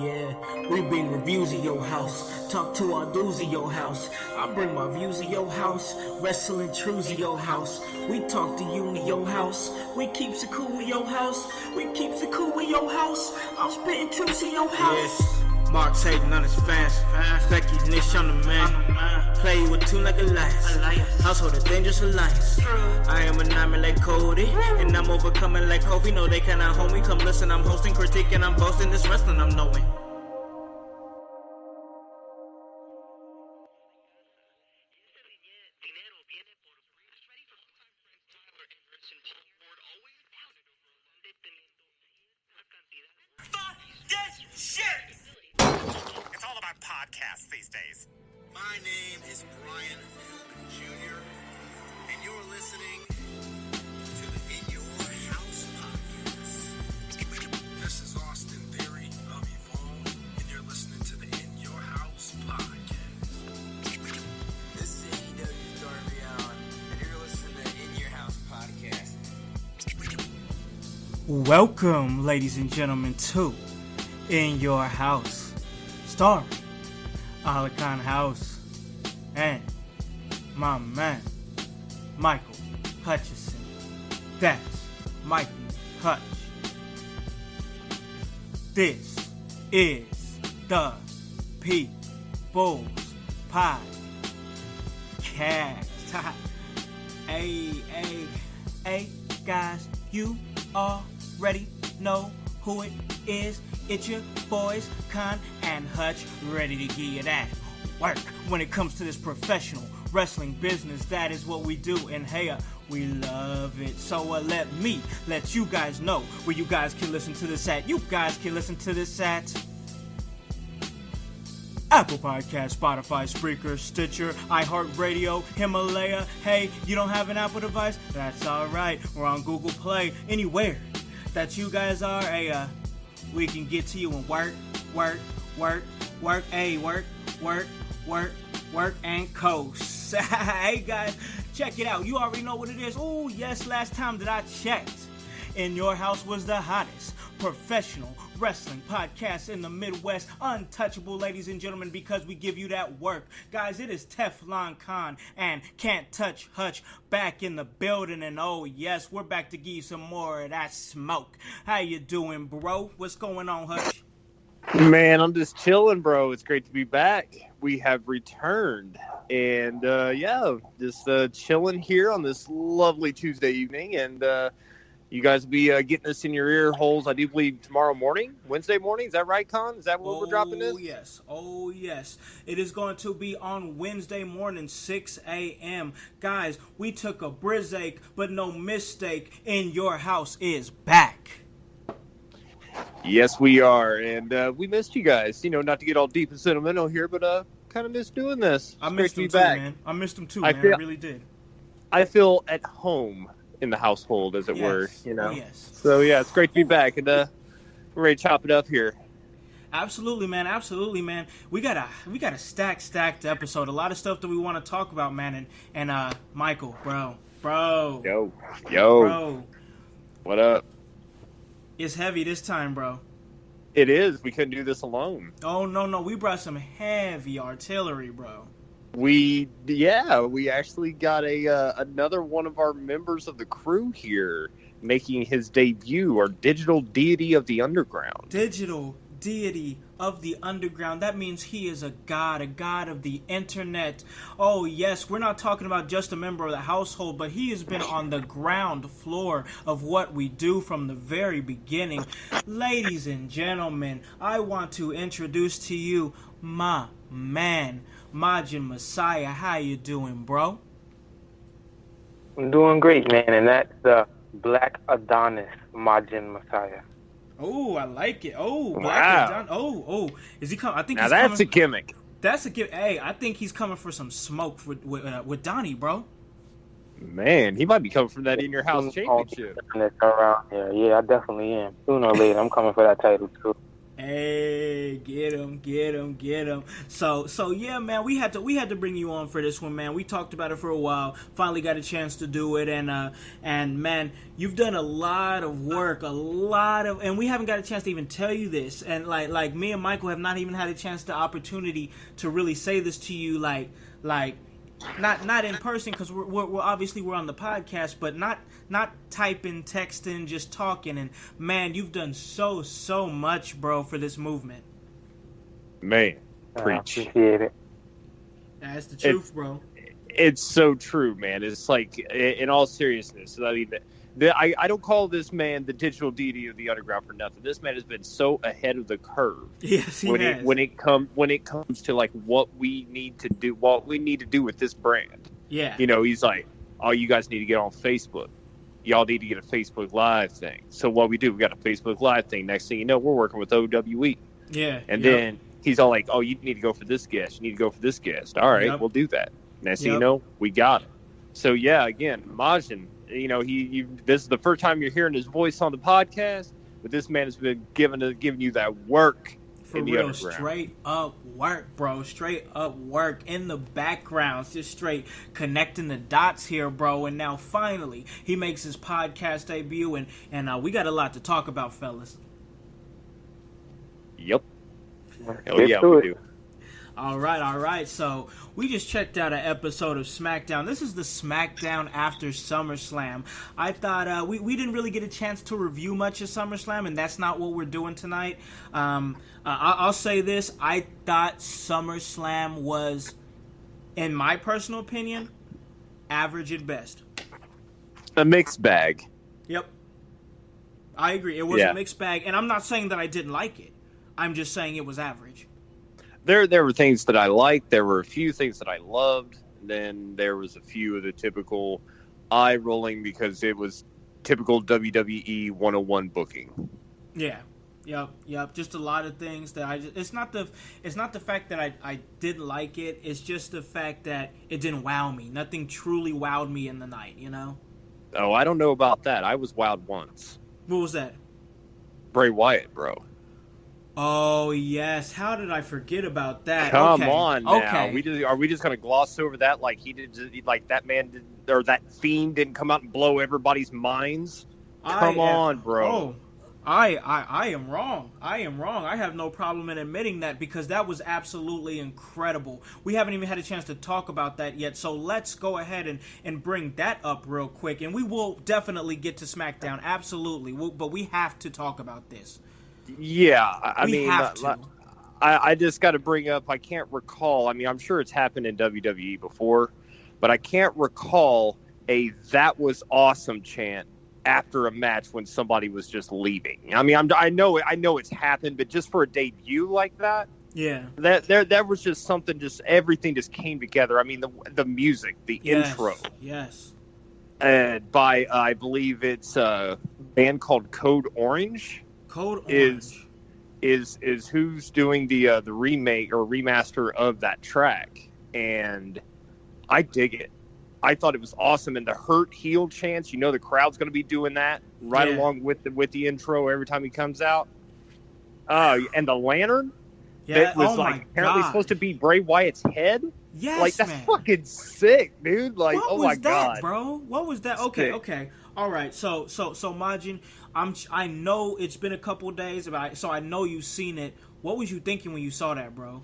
Yeah, we bring reviews of your house, talk to our dudes of your house. I bring my views of your house, wrestling truths of your house. We talk to you in your house, we keeps it cool in your house, we keeps it cool in your house. I'm spitting truths in your house. Yes, Mark's hating on his fast, Becky's niche on the man. Play with two like a lions, household a dangerous alliance. I am a nightmare like Cody, and I'm overcoming like Kobe. No, they cannot hold me. Come listen, I'm hosting, critique, and I'm boasting. This wrestling I'm knowing. It's all about podcasts these days. My name is Brian Philbin Jr., and you're listening to the In Your House podcast. This is Austin Theory of Evolve, and you're listening to the In Your House podcast. This is AEW Darby Allin, and you're listening to In Your House podcast. Welcome, ladies and gentlemen, to In Your House, starring Alakan House and my man, Michael Hutchison. That's Mikey Hutch. This is the People's Podcast. Hey, guys, you already know who it is. It's your boys, Khan and Hutch, ready to give you that work. When it comes to this professional wrestling business, that is what we do, and hey, we love it. So let you guys know where you guys can listen to this at. You guys can listen to this at Apple Podcasts, Spotify, Spreaker, Stitcher, iHeartRadio, Himalaya. Hey, you don't have an Apple device? That's alright. We're on Google Play. Anywhere that you guys are, we can get to you and work, and coast. Hey guys, check it out. You already know what it is. Oh yes, last time that I checked, In Your House was the hottest professional wrestling podcast in the Midwest. Untouchable, ladies and gentlemen, because we give you that work. Guys, it is Teflon Khan and Can't Touch Hutch back in the building. And oh yes, we're back to give you some more of that smoke. How you doing, bro? What's going on, Hutch? Man, I'm just chilling, bro. It's great to be back. We have returned. And just chilling here on this lovely Tuesday evening. And you guys will be getting us in your ear holes, I do believe, tomorrow morning, Wednesday morning. Is that right, Con? Is that what we're dropping this? Oh, yes. It is going to be on Wednesday morning, 6 a.m. Guys, we took a brizache, but no mistake. In Your House is back. Yes, we are. And we missed you guys. You know, not to get all deep and sentimental here, but kind of missed doing this. I missed them too, man. I missed them too, man. I really did. I feel at home in the household, as it were, you know. Oh, yes. So yeah, it's great to be back, and we're ready to chop it up here. Absolutely, man. We got a stacked episode. A lot of stuff that we want to talk about, man. And Michael, bro. Yo. Bro. What up? It's heavy this time, bro. It is. We couldn't do this alone. Oh no. We brought some heavy artillery, bro. We actually got another one of our members of the crew here making his debut, our digital deity of the underground. Digital deity of the underground. That means he is a god of the internet. Oh yes, we're not talking about just a member of the household, but he has been on the ground floor of what we do from the very beginning. Ladies and gentlemen, I want to introduce to you my man, Majin Masaya. How you doing, bro? I'm doing great, man, and that's the Black Adonis, Majin Masaya. Oh, I like it. Oh, Black Adonis. Oh, is he coming? I think now he's that's coming. a gimmick. That's a gimmick. Hey, I think he's coming for some smoke with Donnie, bro. Man, he might be coming from that In Your House championship. Around here. Yeah, I definitely am. Sooner or later, I'm coming for that title too. Hey, Get him. So yeah, man, we had to bring you on for this one, man. We talked about it for a while. Finally got a chance to do it, and man, you've done a lot of work, and we haven't got a chance to even tell you this. And like me and Michael have not even had a chance, the opportunity to really say this to you, like not in person, because we're obviously we're on the podcast, but not typing, texting, just talking. And man, you've done so much, bro, for this movement. Man, preach. I appreciate it. That's the truth, bro. It's so true, man. It's like, in all seriousness, I mean, I don't call this man the digital deity of the underground for nothing. This man has been so ahead of the curve. Yes, he has. When it comes to like what we need to do with this brand. Yeah. You know, he's like, oh, you guys need to get on Facebook. Y'all need to get a Facebook Live thing. So what we got a Facebook Live thing. Next thing you know, we're working with OWE. Yeah. And then he's all like, oh, you need to go for this guest. You need to go for this guest. All right, we'll do that. Next thing you know, we got it. So yeah, again, Majin, you know, this is the first time you're hearing his voice on the podcast, but this man has been giving you that work. For real, straight up work, bro. Straight up work in the background, just straight connecting the dots here, bro. And now finally, he makes his podcast debut, and we got a lot to talk about, fellas. Yep. Oh yeah, we do. All right. So we just checked out an episode of Smackdown. This is the Smackdown after SummerSlam. I thought we didn't really get a chance to review much of SummerSlam, and that's not what we're doing tonight. I'll say this. I thought SummerSlam was, in my personal opinion, average at best. A mixed bag. Yep. I agree. It was a mixed bag, and I'm not saying that I didn't like it. I'm just saying it was average. There were things that I liked. There were a few things that I loved. And then there was a few of the typical eye rolling because it was typical WWE 101 booking. Yeah. Yep. Just a lot of things that it's not the fact that I didn't like it. It's just the fact that it didn't wow me. Nothing truly wowed me in the night, you know? Oh, I don't know about that. I was wowed once. What was that? Bray Wyatt, bro. Oh yes, how did I forget about that? Come on now. Okay. Are we just gonna gloss over that like he did? Like that man did, or that Fiend didn't come out and blow everybody's minds? Come on, bro. Oh, I am wrong. I have no problem in admitting that because that was absolutely incredible. We haven't even had a chance to talk about that yet, so let's go ahead and bring that up real quick, and we will definitely get to SmackDown. Absolutely, but we have to talk about this. Yeah, I mean, I just got to bring up, I can't recall. I mean, I'm sure it's happened in WWE before, but I can't recall a "that was awesome" chant after a match when somebody was just leaving. I mean, I know it's happened, but just for a debut like that, yeah, that was just something. Just everything just came together. I mean, the music, the intro, yes, and by I believe it's a band called Code Orange. Is who's doing the remake or remaster of that track, and I dig it. I thought it was awesome, and the hurt heel chants. You know, the crowd's going to be doing that along with the intro every time he comes out. And the lantern that was apparently supposed to be Bray Wyatt's head. Yes, like that's fucking sick, dude. Like, what my god, that, bro. What was that? Okay. All right. So Majin, I know it's been a couple days, so I know you've seen it. What was you thinking when you saw that, bro?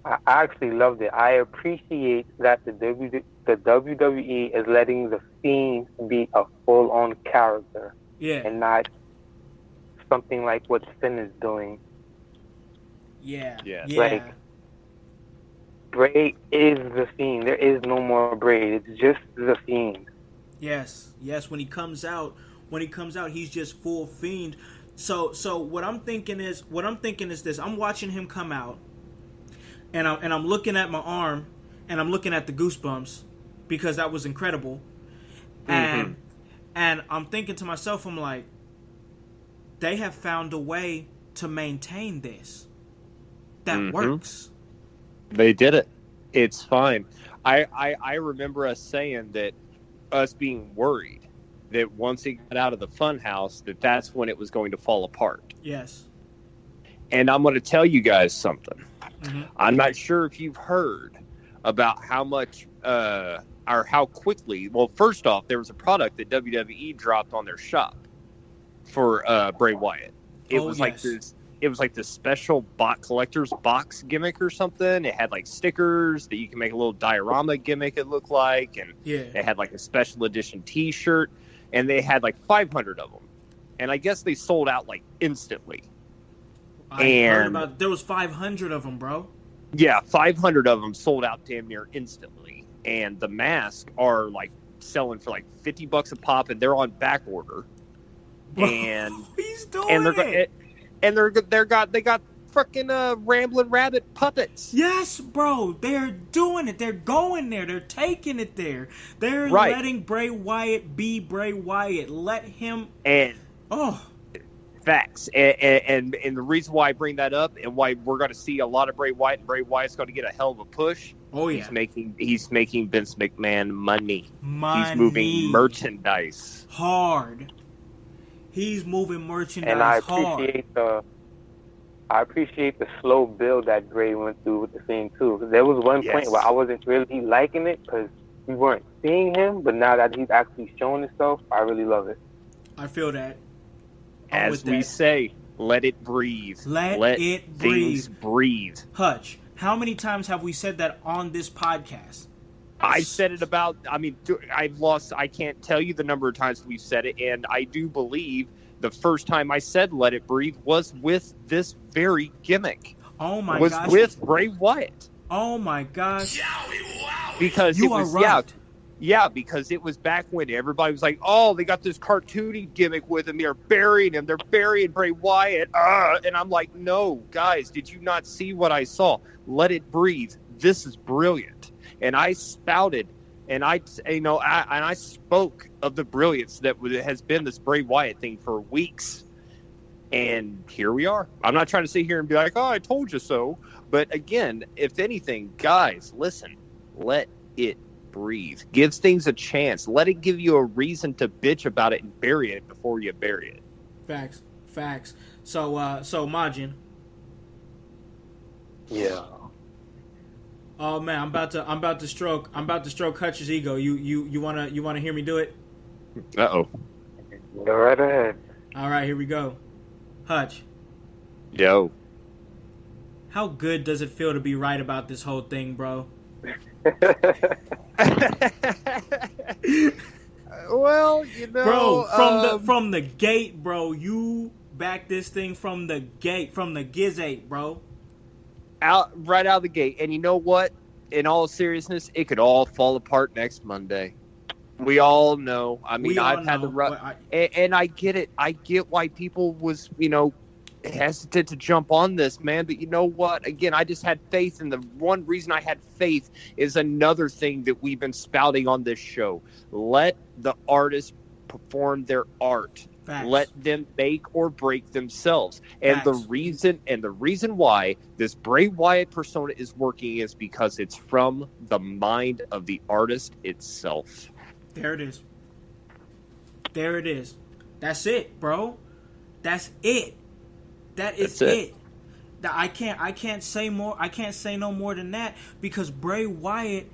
I actually loved it. I appreciate that the WWE is letting the Fiend be a full-on character, and not something like what Finn is doing. Yeah. Like, Bray is the Fiend. There is no more Bray. It's just the Fiend. Yes. When he comes out, he's just full Fiend. So what I'm thinking is this. I'm watching him come out, and I'm looking at my arm, and I'm looking at the goosebumps because that was incredible. And I'm thinking to myself, I'm like, they have found a way to maintain this. That works. They did it. It's fine. I remember us saying that, us being worried that once he got out of the funhouse, that's when it was going to fall apart. Yes. And I'm going to tell you guys something. Mm-hmm. I'm not sure if you've heard about how much or how quickly. Well, first off, there was a product that WWE dropped on their shop for Bray Wyatt. It was like this. It was like this special collector's box gimmick or something. It had like stickers that you can make a little diorama gimmick. It looked like, and it had like a special edition T-shirt, and they had like 500 of them. And I guess they sold out like instantly. I heard about there was 500 of them, bro. Yeah, 500 of them sold out damn near instantly. And the masks are like selling for like $50 a pop, and they're on back order. And he's doing it. And they got freaking Rambling Rabbit puppets. Yes, bro. They're doing it. They're going there. They're taking it there. They're letting Bray Wyatt be Bray Wyatt. Let him. And facts. And the reason why I bring that up and why we're going to see a lot of Bray Wyatt and Bray Wyatt's going to get a hell of a push. Oh yeah. He's making Vince McMahon money. He's moving merchandise hard. He's moving merchandise and I appreciate the slow build that Bray went through with the Fiend too. There was one point where I wasn't really liking it because we weren't seeing him, but now that he's actually showing himself, I really love it. I feel that. As we say, let it breathe. Let it breathe. Hutch, how many times have we said that on this podcast? I've said it about, I can't tell you the number of times we've said it, and I do believe the first time I said let it breathe was with this very gimmick. Oh my gosh. Was with Bray Wyatt. Oh my gosh. Because you are right. Yeah, because it was back when everybody was like, oh, they got this cartoony gimmick with him. They're burying him. They're burying Bray Wyatt. And I'm like, no, guys, did you not see what I saw? Let it breathe. This is brilliant. And I spouted, and I spoke of the brilliance that has been this Bray Wyatt thing for weeks. And here we are. I'm not trying to sit here and be like, oh, I told you so. But again, if anything, guys, listen, let it breathe. Give things a chance. Let it give you a reason to bitch about it and bury it before you bury it. Facts. So Majin. Yeah. Oh man, I'm about to stroke Hutch's ego. You wanna hear me do it? Uh-oh. Go right ahead. All right, here we go. Hutch. Yo. How good does it feel to be right about this whole thing, bro? Well, bro, from the gate, bro. You back this thing from the gate, from the gizzate, bro. Right out of the gate. And you know what? In all seriousness, it could all fall apart next Monday. We all know. I mean, I've had the rough, and I get it. I get why people was, hesitant to jump on this, man. But you know what? Again, I just had faith, and the one reason I had faith is another thing that we've been spouting on this show. Let the artists perform their art. Facts. Let them make or break themselves. And Facts. the reason why this Bray Wyatt persona is working is because it's from the mind of the artist itself. There it is. That's it, bro. That's it. That is it. I can't say more. I can't say no more than that, because Bray Wyatt,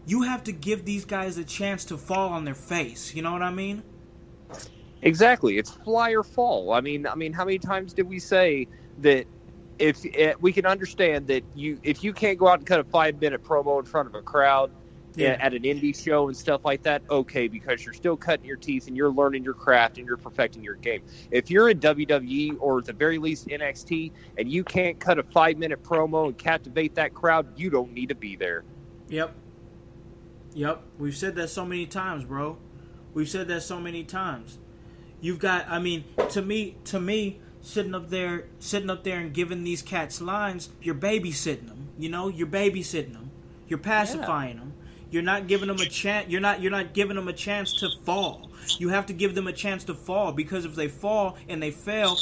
you have to give these guys a chance to fall on their face. You know what I mean? Exactly. It's fly or fall. I mean, how many times did we say that if we can understand that if you can't go out and cut a 5-minute promo in front of a crowd at an indie show and stuff like that, okay, because you're still cutting your teeth and you're learning your craft and you're perfecting your game. If you're in WWE or at the very least NXT and you can't cut a 5-minute promo and captivate that crowd, you don't need to be there. Yep. We've said that so many times, bro. We've said that so many times. You've got, to me, sitting up there and giving these cats lines, you're babysitting them. You're babysitting them. You're pacifying them. You're not giving them a chance. You're not giving them a chance to fall. You have to give them a chance to fall, because if they fall and they fail,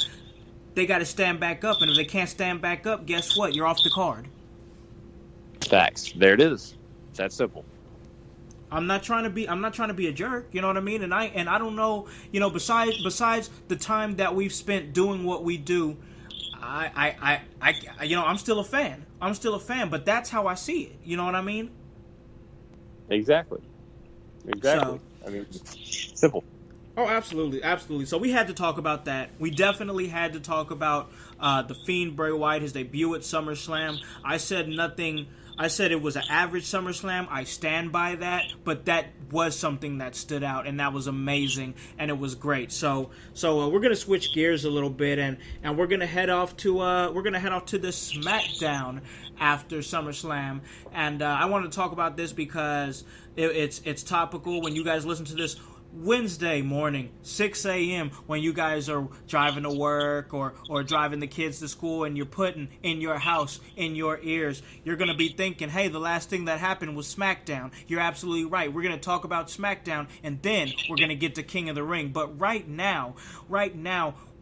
they got to stand back up. And if they can't stand back up, guess what? You're off the card. Facts. There it is. It's that simple. I'm not trying to be a jerk, you know what I mean? And I don't know, besides the time that we've spent doing what we do, I'm still a fan. But that's how I see it. You know what I mean? Exactly. So, I mean, simple. Oh, absolutely, absolutely. So we had to talk about that. We definitely had to talk about the Fiend Bray Wyatt, his debut at SummerSlam. I said nothing. I said it was an average SummerSlam. I stand by that, but that was something that stood out, and that was amazing, and it was great. So we're gonna switch gears a little bit, and we're gonna head off to the Smackdown after SummerSlam, and I want to talk about this because it's topical. When you guys listen to this Wednesday morning, 6 a.m., when you guys are driving to work or driving the kids to school, and you're putting in your house, in your ears, you're going to be thinking, hey, the last thing that happened was Smackdown. You're absolutely right. We're going to talk about Smackdown, and then we're going to get to King of the Ring. But right now,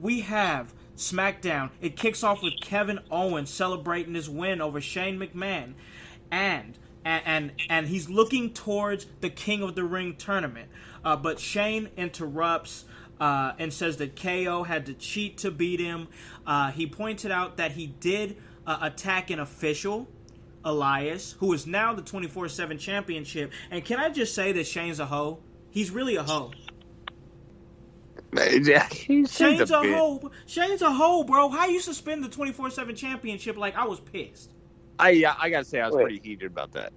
we have Smackdown. It kicks off with Kevin Owens celebrating his win over Shane McMahon, and he's looking towards the King of the Ring tournament. But Shane interrupts and says that KO had to cheat to beat him. He pointed out that he did attack an official, Elias, who is now the 24/7 championship. And can I just say that Shane's a hoe? He's really a hoe. Shane's a hoe. Shane's a hoe, bro. How you suspend the 24/7 championship? Like, I was pissed. I gotta say, I was pretty heated about that.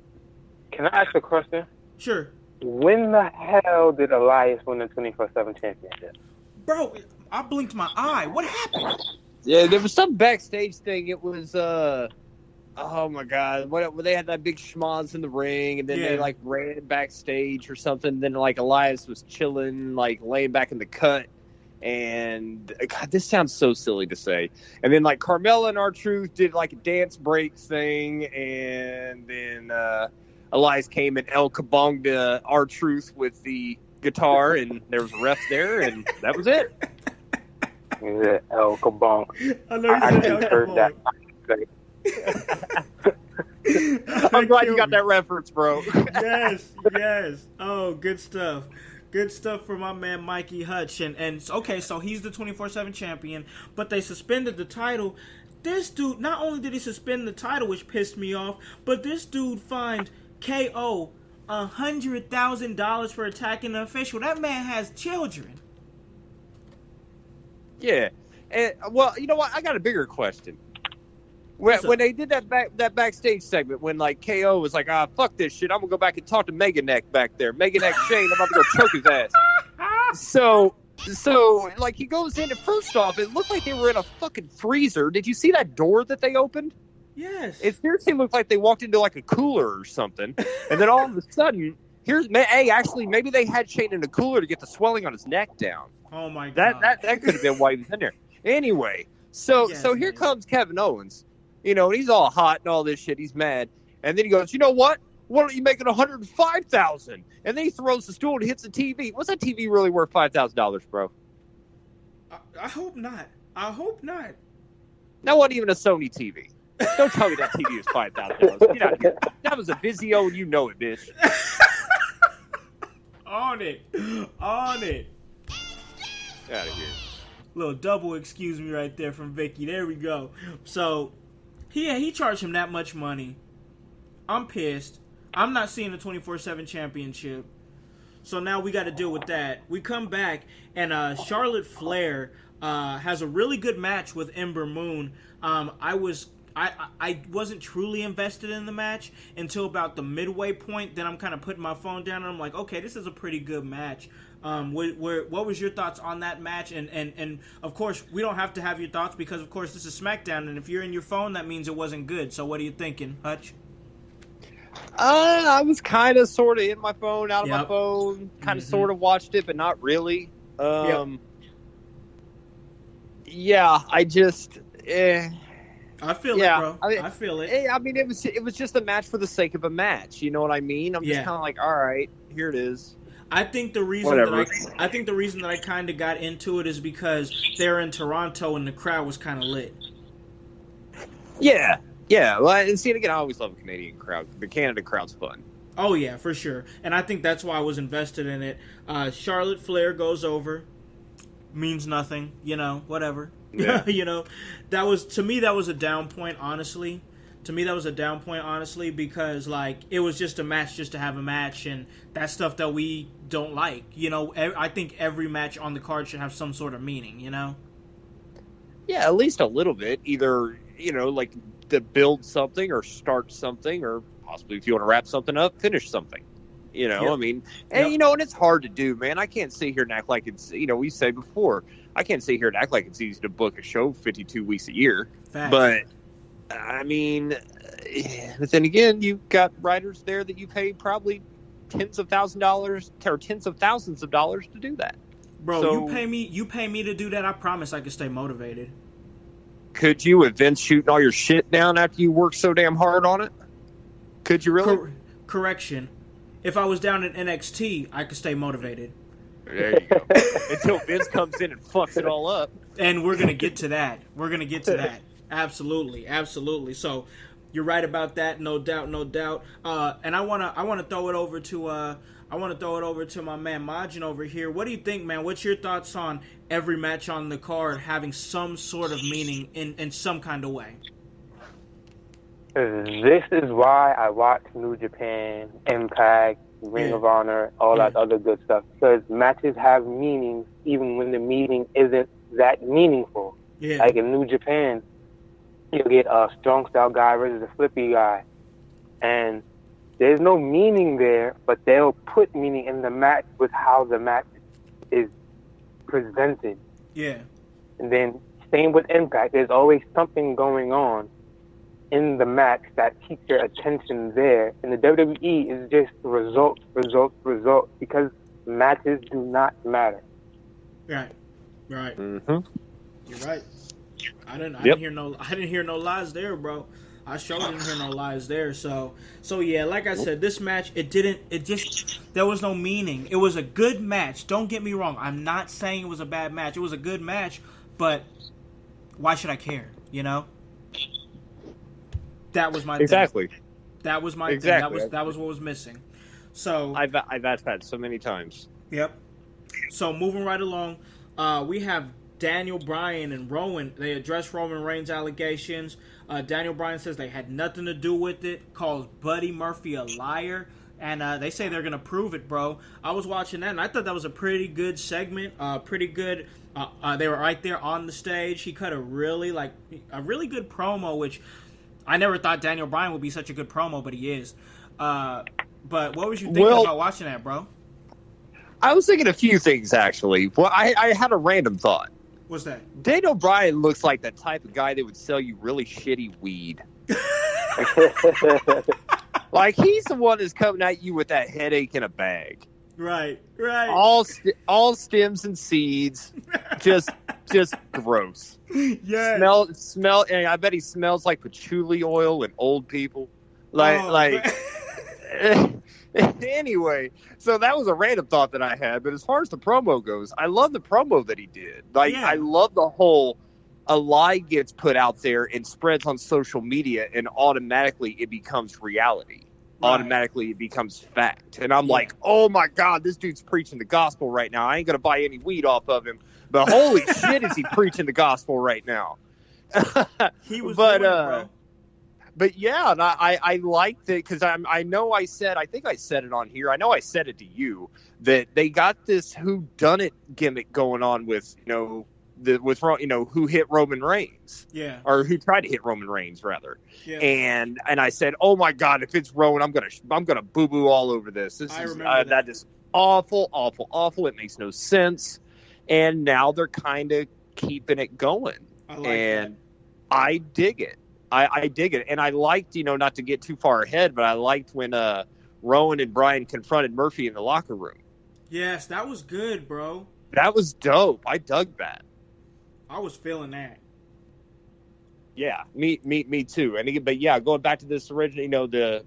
Can I ask a question? Sure. When the hell did Elias win the 24/7 championship? Bro, I blinked my eye. What happened? Yeah, there was some backstage thing. It was, oh my God. What they had that big schmoz in the ring, and then they, like, ran backstage or something. Then, like, Elias was chilling, like, laying back in the cut. And, God, this sounds so silly to say. And then, like, Carmella and R-Truth did, like, a dance break thing. And then, Elias came and El Kabonged R-Truth with the guitar, and there was a ref there, and that was it. Yeah, El Kabong. I know you said El heard that. I'm glad you got that reference, bro. Yes. Oh, good stuff. Good stuff for my man Mikey Hutch. And okay, so he's the 24/7 champion, but they suspended the title. This dude, not only did he suspend the title, which pissed me off, but this dude fined KO $100,000 for attacking an official. That man has children. Yeah. And, well, you know what? I got a bigger question. When they did that backstage segment, when, like, KO was like, fuck this shit, I'm going to go back and talk to Mega Neck back there. Mega Neck Shane, I'm about to go choke his ass. So, like, he goes in, and first off, it looked like they were in a fucking freezer. Did you see that door that they opened? Yes. It seriously looked like they walked into, like, a cooler or something. And then all of a sudden, maybe they had Shane in a cooler to get the swelling on his neck down. Oh, my God. That could have been why he was in there. Anyway, so here comes Kevin Owens. You know, and he's all hot and all this shit. He's mad. And then he goes, you know what? Why don't you make it $105,000? And then he throws the stool and hits the TV. Was that TV really worth $5,000, bro? I hope not. That wasn't even a Sony TV. Don't tell me that TV was $5,000. Get out of here. That was a Vizio, and you know it, bitch. On it. Out of here. Little double excuse me right there from Vicky. There we go. So, he charged him that much money. I'm pissed. I'm not seeing the 24/7 championship. So now we got to deal with that. We come back, and Charlotte Flair has a really good match with Ember Moon. I wasn't truly invested in the match until about the midway point. Then I'm kind of putting my phone down, and I'm like, okay, this is a pretty good match. What was your thoughts on that match? And of course, we don't have to have your thoughts because, of course, this is SmackDown, and if you're in your phone, that means it wasn't good. So what are you thinking, Hutch? I was kind of sort of in my phone, out of my phone, kind of sort of watched it, but not really. Yeah, I just... I feel it, bro. I feel it. I mean, it was just a match for the sake of a match. You know what I mean? I'm just kind of like, all right, here it is. I think the reason that I kind of got into it is because they're in Toronto and the crowd was kind of lit. Yeah. Well, and see, again, I always love a Canadian crowd. The Canada crowd's fun. Oh yeah, for sure. And I think that's why I was invested in it. Charlotte Flair goes over, means nothing, whatever. Yeah. You know, that was a down point, honestly. Because like it was just a match just to have a match, and that's stuff that we don't like. You know, I think every match on the card should have some sort of meaning. You know. Yeah, at least a little bit. Either, like to build something or start something, or possibly if you want to wrap something up, finish something. Yep. I mean, and and it's hard to do, man. I can't sit here and act like it's, we said before, I can't sit here and act like it's easy to book a show 52 weeks a year. Facts. But I mean, but then again, you've got writers there that you pay probably tens of thousands of dollars to do that. Bro, So, you pay me to do that. I promise I can stay motivated. could you with Vince shooting all your shit down after you work so damn hard on it? Could you really? Correction. If I was down in NXT, I could stay motivated. There you go. Until Vince comes in and fucks it all up. And we're gonna get to that. Absolutely. So you're right about that, no doubt. And I wanna throw it over to my man Majin over here. What do you think, man? What's your thoughts on every match on the card having some sort of meaning in some kind of way? This is why I watch New Japan, Impact, Ring of Honor, all that other good stuff. Because matches have meaning even when the meaning isn't that meaningful. Yeah. Like in New Japan, you'll get a strong style guy versus a flippy guy. And there's no meaning there, but they'll put meaning in the match with how the match is presented. Yeah. And then same with Impact. There's always something going on in the match that keeps your attention there. And the WWE is just results, because matches do not matter. Right. Mm-hmm. You're right. I didn't hear no lies there, bro. I sure didn't hear no lies there. So yeah, like I said, this match, there was no meaning. It was a good match. Don't get me wrong. I'm not saying it was a bad match. It was a good match, but why should I care? You know? That was my exactly. thing. That was my exactly. thing. That was what was missing. So I've asked that so many times. Yep. So moving right along, we have Daniel Bryan and Rowan. They addressed Roman Reigns' allegations. Daniel Bryan says they had nothing to do with it. Calls Buddy Murphy a liar. And they say they're going to prove it, bro. I was watching that, and I thought that was a pretty good segment. Pretty good. They were right there on the stage. He cut a really good promo, which I never thought Daniel Bryan would be such a good promo, but he is. But what was you thinking about watching that, bro? I was thinking a few things, actually. Well, I had a random thought. What's that? Daniel Bryan looks like the type of guy that would sell you really shitty weed. Like, he's the one that's coming at you with that headache in a bag. Right. All stems and seeds. Just gross. Yeah. Smell, and I bet he smells like patchouli oil and old people. Anyway, so that was a random thought that I had. But as far as the promo goes, I love the promo that he did. I love the whole, a lie gets put out there and spreads on social media, and automatically it becomes reality. Right. Automatically it becomes fact. And I'm like, oh my God, this dude's preaching the gospel right now. I ain't going to buy any weed off of him. But holy shit, is he preaching the gospel right now? He was doing it, bro. But yeah, and I liked it because I think I said it on here. I know I said it to you that they got this whodunit gimmick going on with who hit Roman Reigns, or who tried to hit Roman Reigns rather, and I said, oh my God, if it's Roman, I'm gonna boo boo all over this. That is awful. It makes no sense, and now they're kind of keeping it going, I dig it. I dig it, and I liked, not to get too far ahead, but I liked when Rowan and Bryan confronted Murphy in the locker room. Yes, that was good, bro. That was dope. I dug that. I was feeling that. Yeah, me too. But yeah, going back to this original, the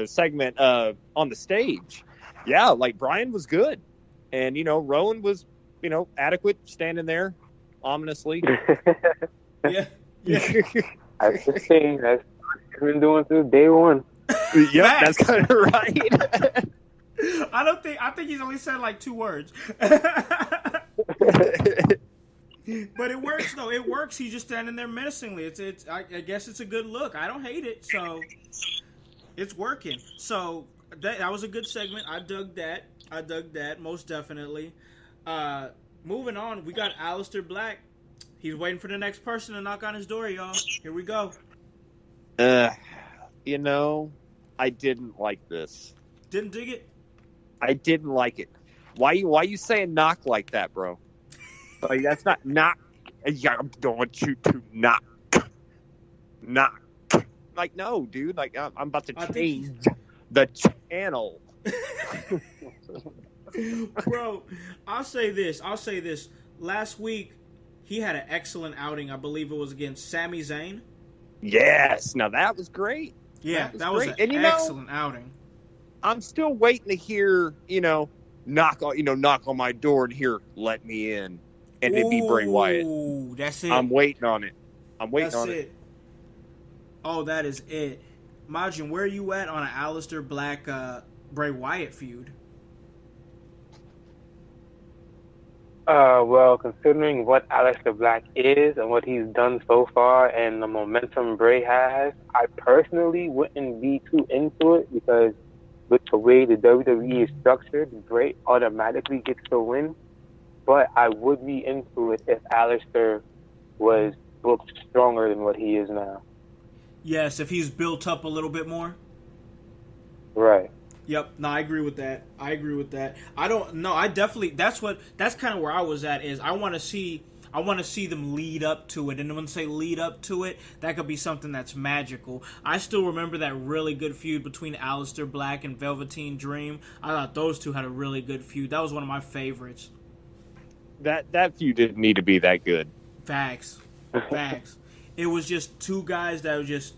segment on the stage. Yeah, like Bryan was good, and Rowan was adequate, standing there ominously. Yeah. That's the thing. That's what he's been doing since day one. Yep, that's kind of right. I think he's only said like 2 words. But it works though. It works. He's just standing there menacingly. I guess it's a good look. I don't hate it. So it's working. So that was a good segment. I dug that most definitely. Moving on, we got Aleister Black. He's waiting for the next person to knock on his door, y'all. Here we go. You know, I didn't like this. Didn't dig it? I didn't like it. Why you saying knock like that, bro? Like, that's not knock. Yeah, I don't want you to knock. Like, no, dude. Like, I'm about to change the channel. Bro, I'll say this. Last week, he had an excellent outing. I believe it was against Sami Zayn. Yes. Now, that was great. Yeah, that was an excellent outing. I'm still waiting to hear, knock on my door and hear, let me in. And it'd be Bray Wyatt. That's it. I'm waiting on it. That's it. Oh, that is it. Majin, where are you at on an Aleister Black Bray Wyatt feud? Well, considering what Aleister Black is and what he's done so far and the momentum Bray has, I personally wouldn't be too into it because with the way the WWE is structured, Bray automatically gets the win. But I would be into it if Aleister was booked stronger than what he is now. Yes, if he's built up a little bit more. Right. Yep. No, I agree with that. I don't know. I definitely. That's kind of where I was at. Is I want to see them lead up to it, and when I say lead up to it, that could be something that's magical. I still remember that really good feud between Aleister Black and Velveteen Dream. I thought those two had a really good feud. That was one of my favorites. That feud didn't need to be that good. Facts. It was just two guys that were just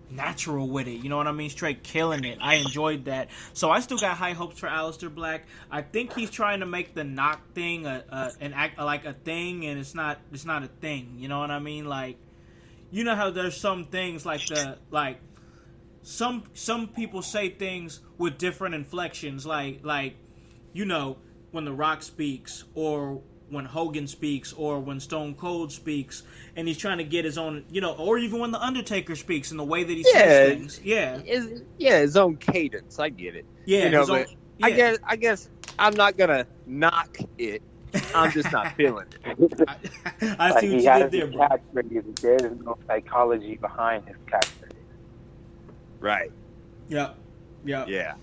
natural with it. You know what I mean? Straight killing it. I enjoyed that. So I still got high hopes for Aleister Black. I think he's trying to make the knock thing an act like a thing, and it's not a thing. You know what I mean? Like, you know how there's some things like some people say things with different inflections, like when The Rock speaks, or when Hogan speaks, or when Stone Cold speaks, and he's trying to get his own, or even when The Undertaker speaks in the way that he says things. Yeah. His own cadence. I get it. Yeah. But I guess I'm not going to knock it. I'm just not feeling it. I see what you did there, bro. There's no psychology behind his catchphrase. Right. Yep. Yeah.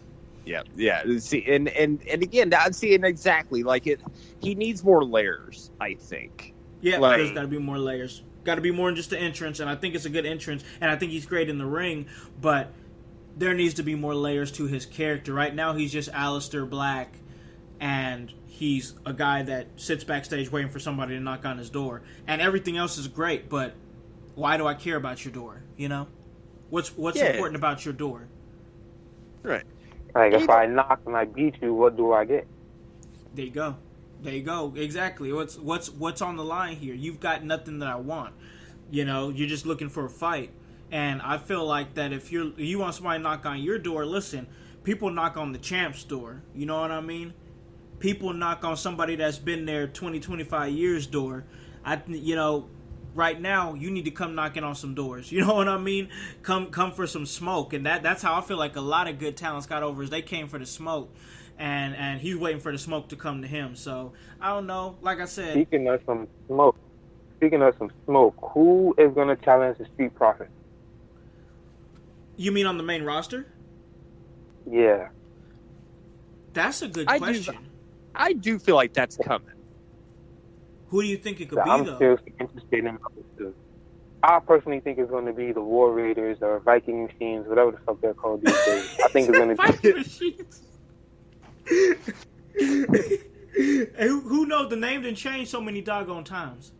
See, and again, I'm seeing exactly like it. He needs more layers, I think. Yeah, there's got to be more layers. Got to be more than just the entrance, and I think it's a good entrance, and I think he's great in the ring. But there needs to be more layers to his character. Right now, he's just Aleister Black, and he's a guy that sits backstage waiting for somebody to knock on his door, and everything else is great. But why do I care about your door? What's important about your door? Right. Like, if I knock and I beat you, what do I get? There you go. Exactly. What's on the line here? You've got nothing that I want. You're just looking for a fight. And I feel like that if you want somebody to knock on your door, listen, people knock on the champ's door. You know what I mean? People knock on somebody that's been there 20, 25 years door. Right now, you need to come knocking on some doors. You know what I mean? Come for some smoke. And that's how I feel like a lot of good talents got over, is they came for the smoke. And he's waiting for the smoke to come to him. So, I don't know. Like I said... Speaking of some smoke, who is going to challenge the Street Profits? You mean on the main roster? Yeah. That's a good question. I do feel like that's coming. Who do you think it could be, I'm though? seriously interested in it. I personally think it's going to be the War Raiders or Viking Machines, whatever the fuck they're called these days. I think it's going to be Viking Machines. Hey, who knows? The name didn't change so many doggone times.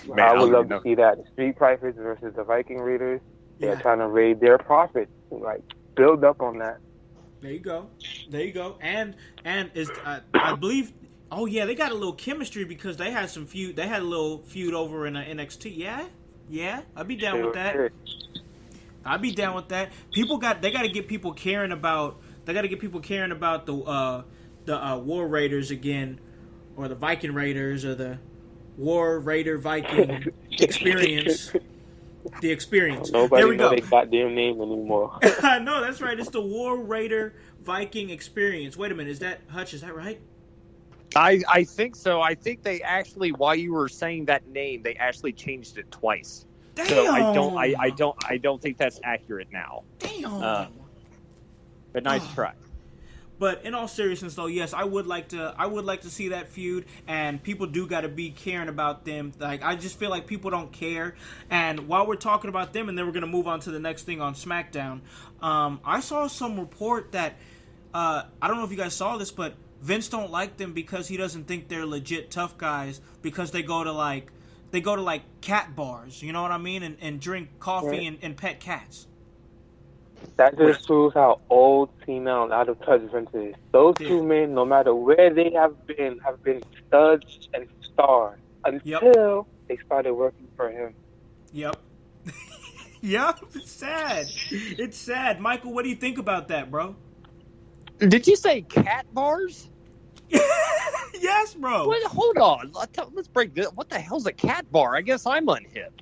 Man, I would love to see that. The Street Profits versus the Viking Raiders. They're trying to raid their profits. Like, build up on that. There you go. And is I believe... Oh yeah, they got a little chemistry because they had some feud. They had a little feud over in NXT. Yeah, I'd be down with that. They got to get people caring about. They got to get people caring about the War Raiders again, or the Viking Raiders, or the War Raider Viking experience. The experience. Nobody there we know go. they goddamn name anymore. No, that's right. It's the War Raider Viking experience. Wait a minute. Is that Hutch? Is that right? I think so. I think they actually, while you were saying that name, they actually changed it twice. Damn. So I don't think that's accurate now. Damn. But nice try. But in all seriousness, though, yes, I would like to see that feud, and people do got to be caring about them. Like, I just feel like people don't care. And while we're talking about them, and then we're gonna move on to the next thing on SmackDown, I saw some report that I don't know if you guys saw this, but Vince don't like them because he doesn't think they're legit tough guys because they go to like cat bars, you know what I mean, and drink coffee and pet cats. That just proves how old, senile, and out of touch Vince is. Those two men, no matter where they have been studs and stars until they started working for him. Yep. Yep. It's sad. It's sad. Michael, what do you think about that, bro? Did you say cat bars? Yes, bro. Wait, hold on. Let's break this. What the hell's a cat bar? I guess I'm unhip.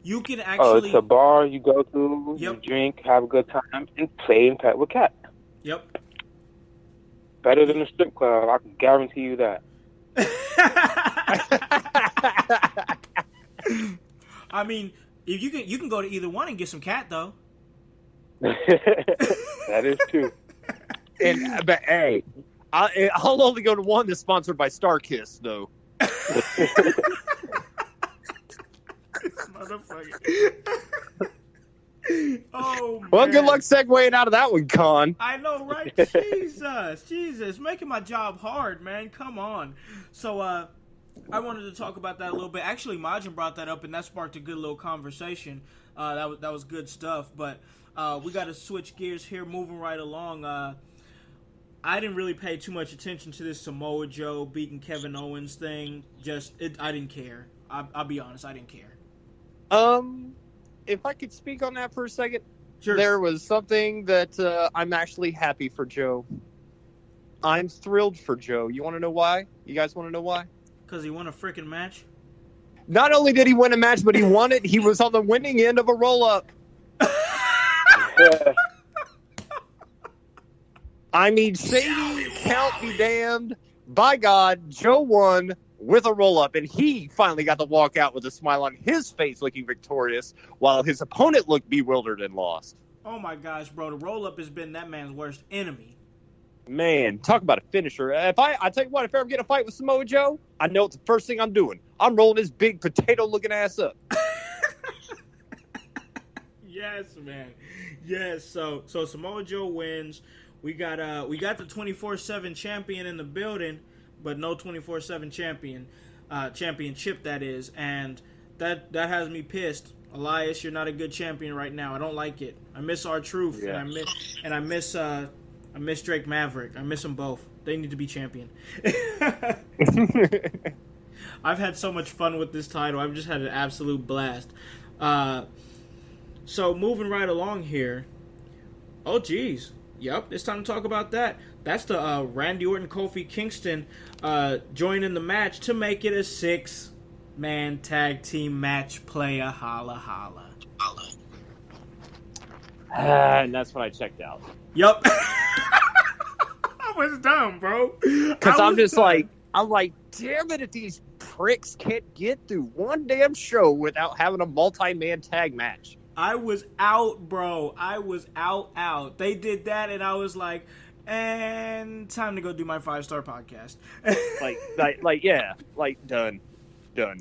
You can actually... Oh, it's a bar you go to, you drink, have a good time, and play and pet with cats. Yep. Better than a strip club, I can guarantee you that. I mean, if you can go to either one and get some cat, though. That is true. But hey, I'll only go to one that's sponsored by Starkiss, though. Motherfucker. Oh, man. Well, good luck segueing out of that one, Con. I know, right? Jesus, making my job hard, man. Come on. So, I wanted to talk about that a little bit. Actually, Majin brought that up, and that sparked a good little conversation. That was good stuff. But we got to switch gears here, moving right along. I didn't really pay too much attention to this Samoa Joe beating Kevin Owens thing. I didn't care. I'll be honest, I didn't care. If I could speak on that for a second, sure. There was something that I'm actually happy for Joe. I'm thrilled for Joe. You want to know why? You guys want to know why? Because he won a freaking match? Not only did he win a match, but he won it. He was on the winning end of a roll-up. I mean, Sadie, count me damned. By God, Joe won with a roll-up, and he finally got to walk out with a smile on his face looking victorious, while his opponent looked bewildered and lost. Oh my gosh, bro, the roll-up has been that man's worst enemy. Man, talk about a finisher. I tell you what, if I ever get a fight with Samoa Joe, I know it's the first thing I'm doing. I'm rolling his big potato-looking ass up. Yes, man. Yes, so Samoa Joe wins. We got the 24/7 champion in the building, but no 24/7 championship, that is, and that has me pissed. Elias, you're not a good champion right now. I don't like it. I miss R-Truth, yeah. and I miss Drake Maverick. I miss them both. They need to be champion. I've had so much fun with this title. I've just had an absolute blast. So moving right along here. Oh geez. Yep, it's time to talk about that. That's the Randy Orton, Kofi Kingston joining the match to make it a 6-man tag team match. Playa holla holla. And that's when I checked out. Yep. I was dumb, bro. Because I'm like, damn it, if these pricks can't get through one damn show without having a multi-man tag match. I was out, bro. I was out. They did that, and I was like, and time to go do my 5-star podcast. Done.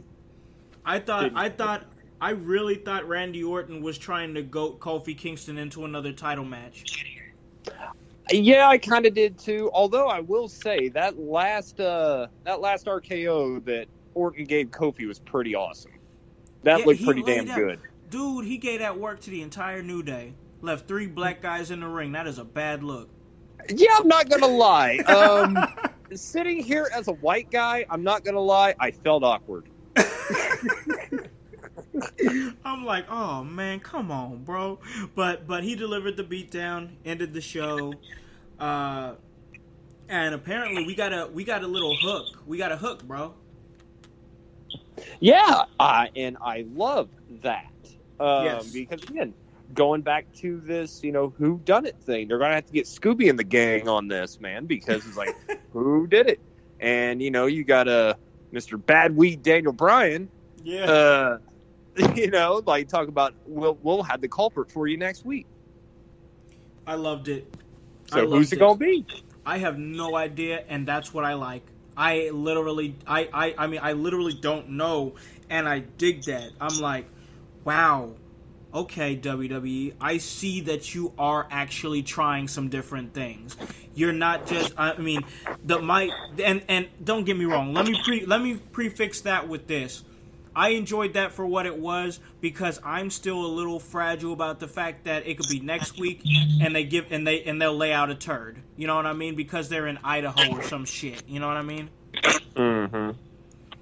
I really thought Randy Orton was trying to goat Kofi Kingston into another title match. Yeah, I kind of did too. Although I will say that last RKO that Orton gave Kofi was pretty awesome. That looked pretty damn good. Dude, he gave that work to the entire New Day. Left 3 black guys in the ring. That is a bad look. Yeah, I'm not going to lie. Sitting here as a white guy, I'm not going to lie, I felt awkward. I'm like, oh, man, come on, bro. But he delivered the beatdown, ended the show. And apparently we got a little hook. We got a hook, bro. Yeah, and I love that. Yes. Because again, going back to this, who done it thing, they're gonna have to get Scooby and the gang on this, man, because it's like, who did it? And you got Mr. Badweed Daniel Bryan. Yeah. Like talk about we'll have the culprit for you next week. I loved it. So who's it gonna be? I have no idea, and that's what I like. I literally don't know, and I dig that. I'm like, wow, okay, WWE, I see that you are actually trying some different things. You're not just, and don't get me wrong. Let me prefix that with this. I enjoyed that for what it was, because I'm still a little fragile about the fact that it could be next week and they'll lay out a turd. You know what I mean? Because they're in Idaho or some shit. You know what I mean? Mm-hmm.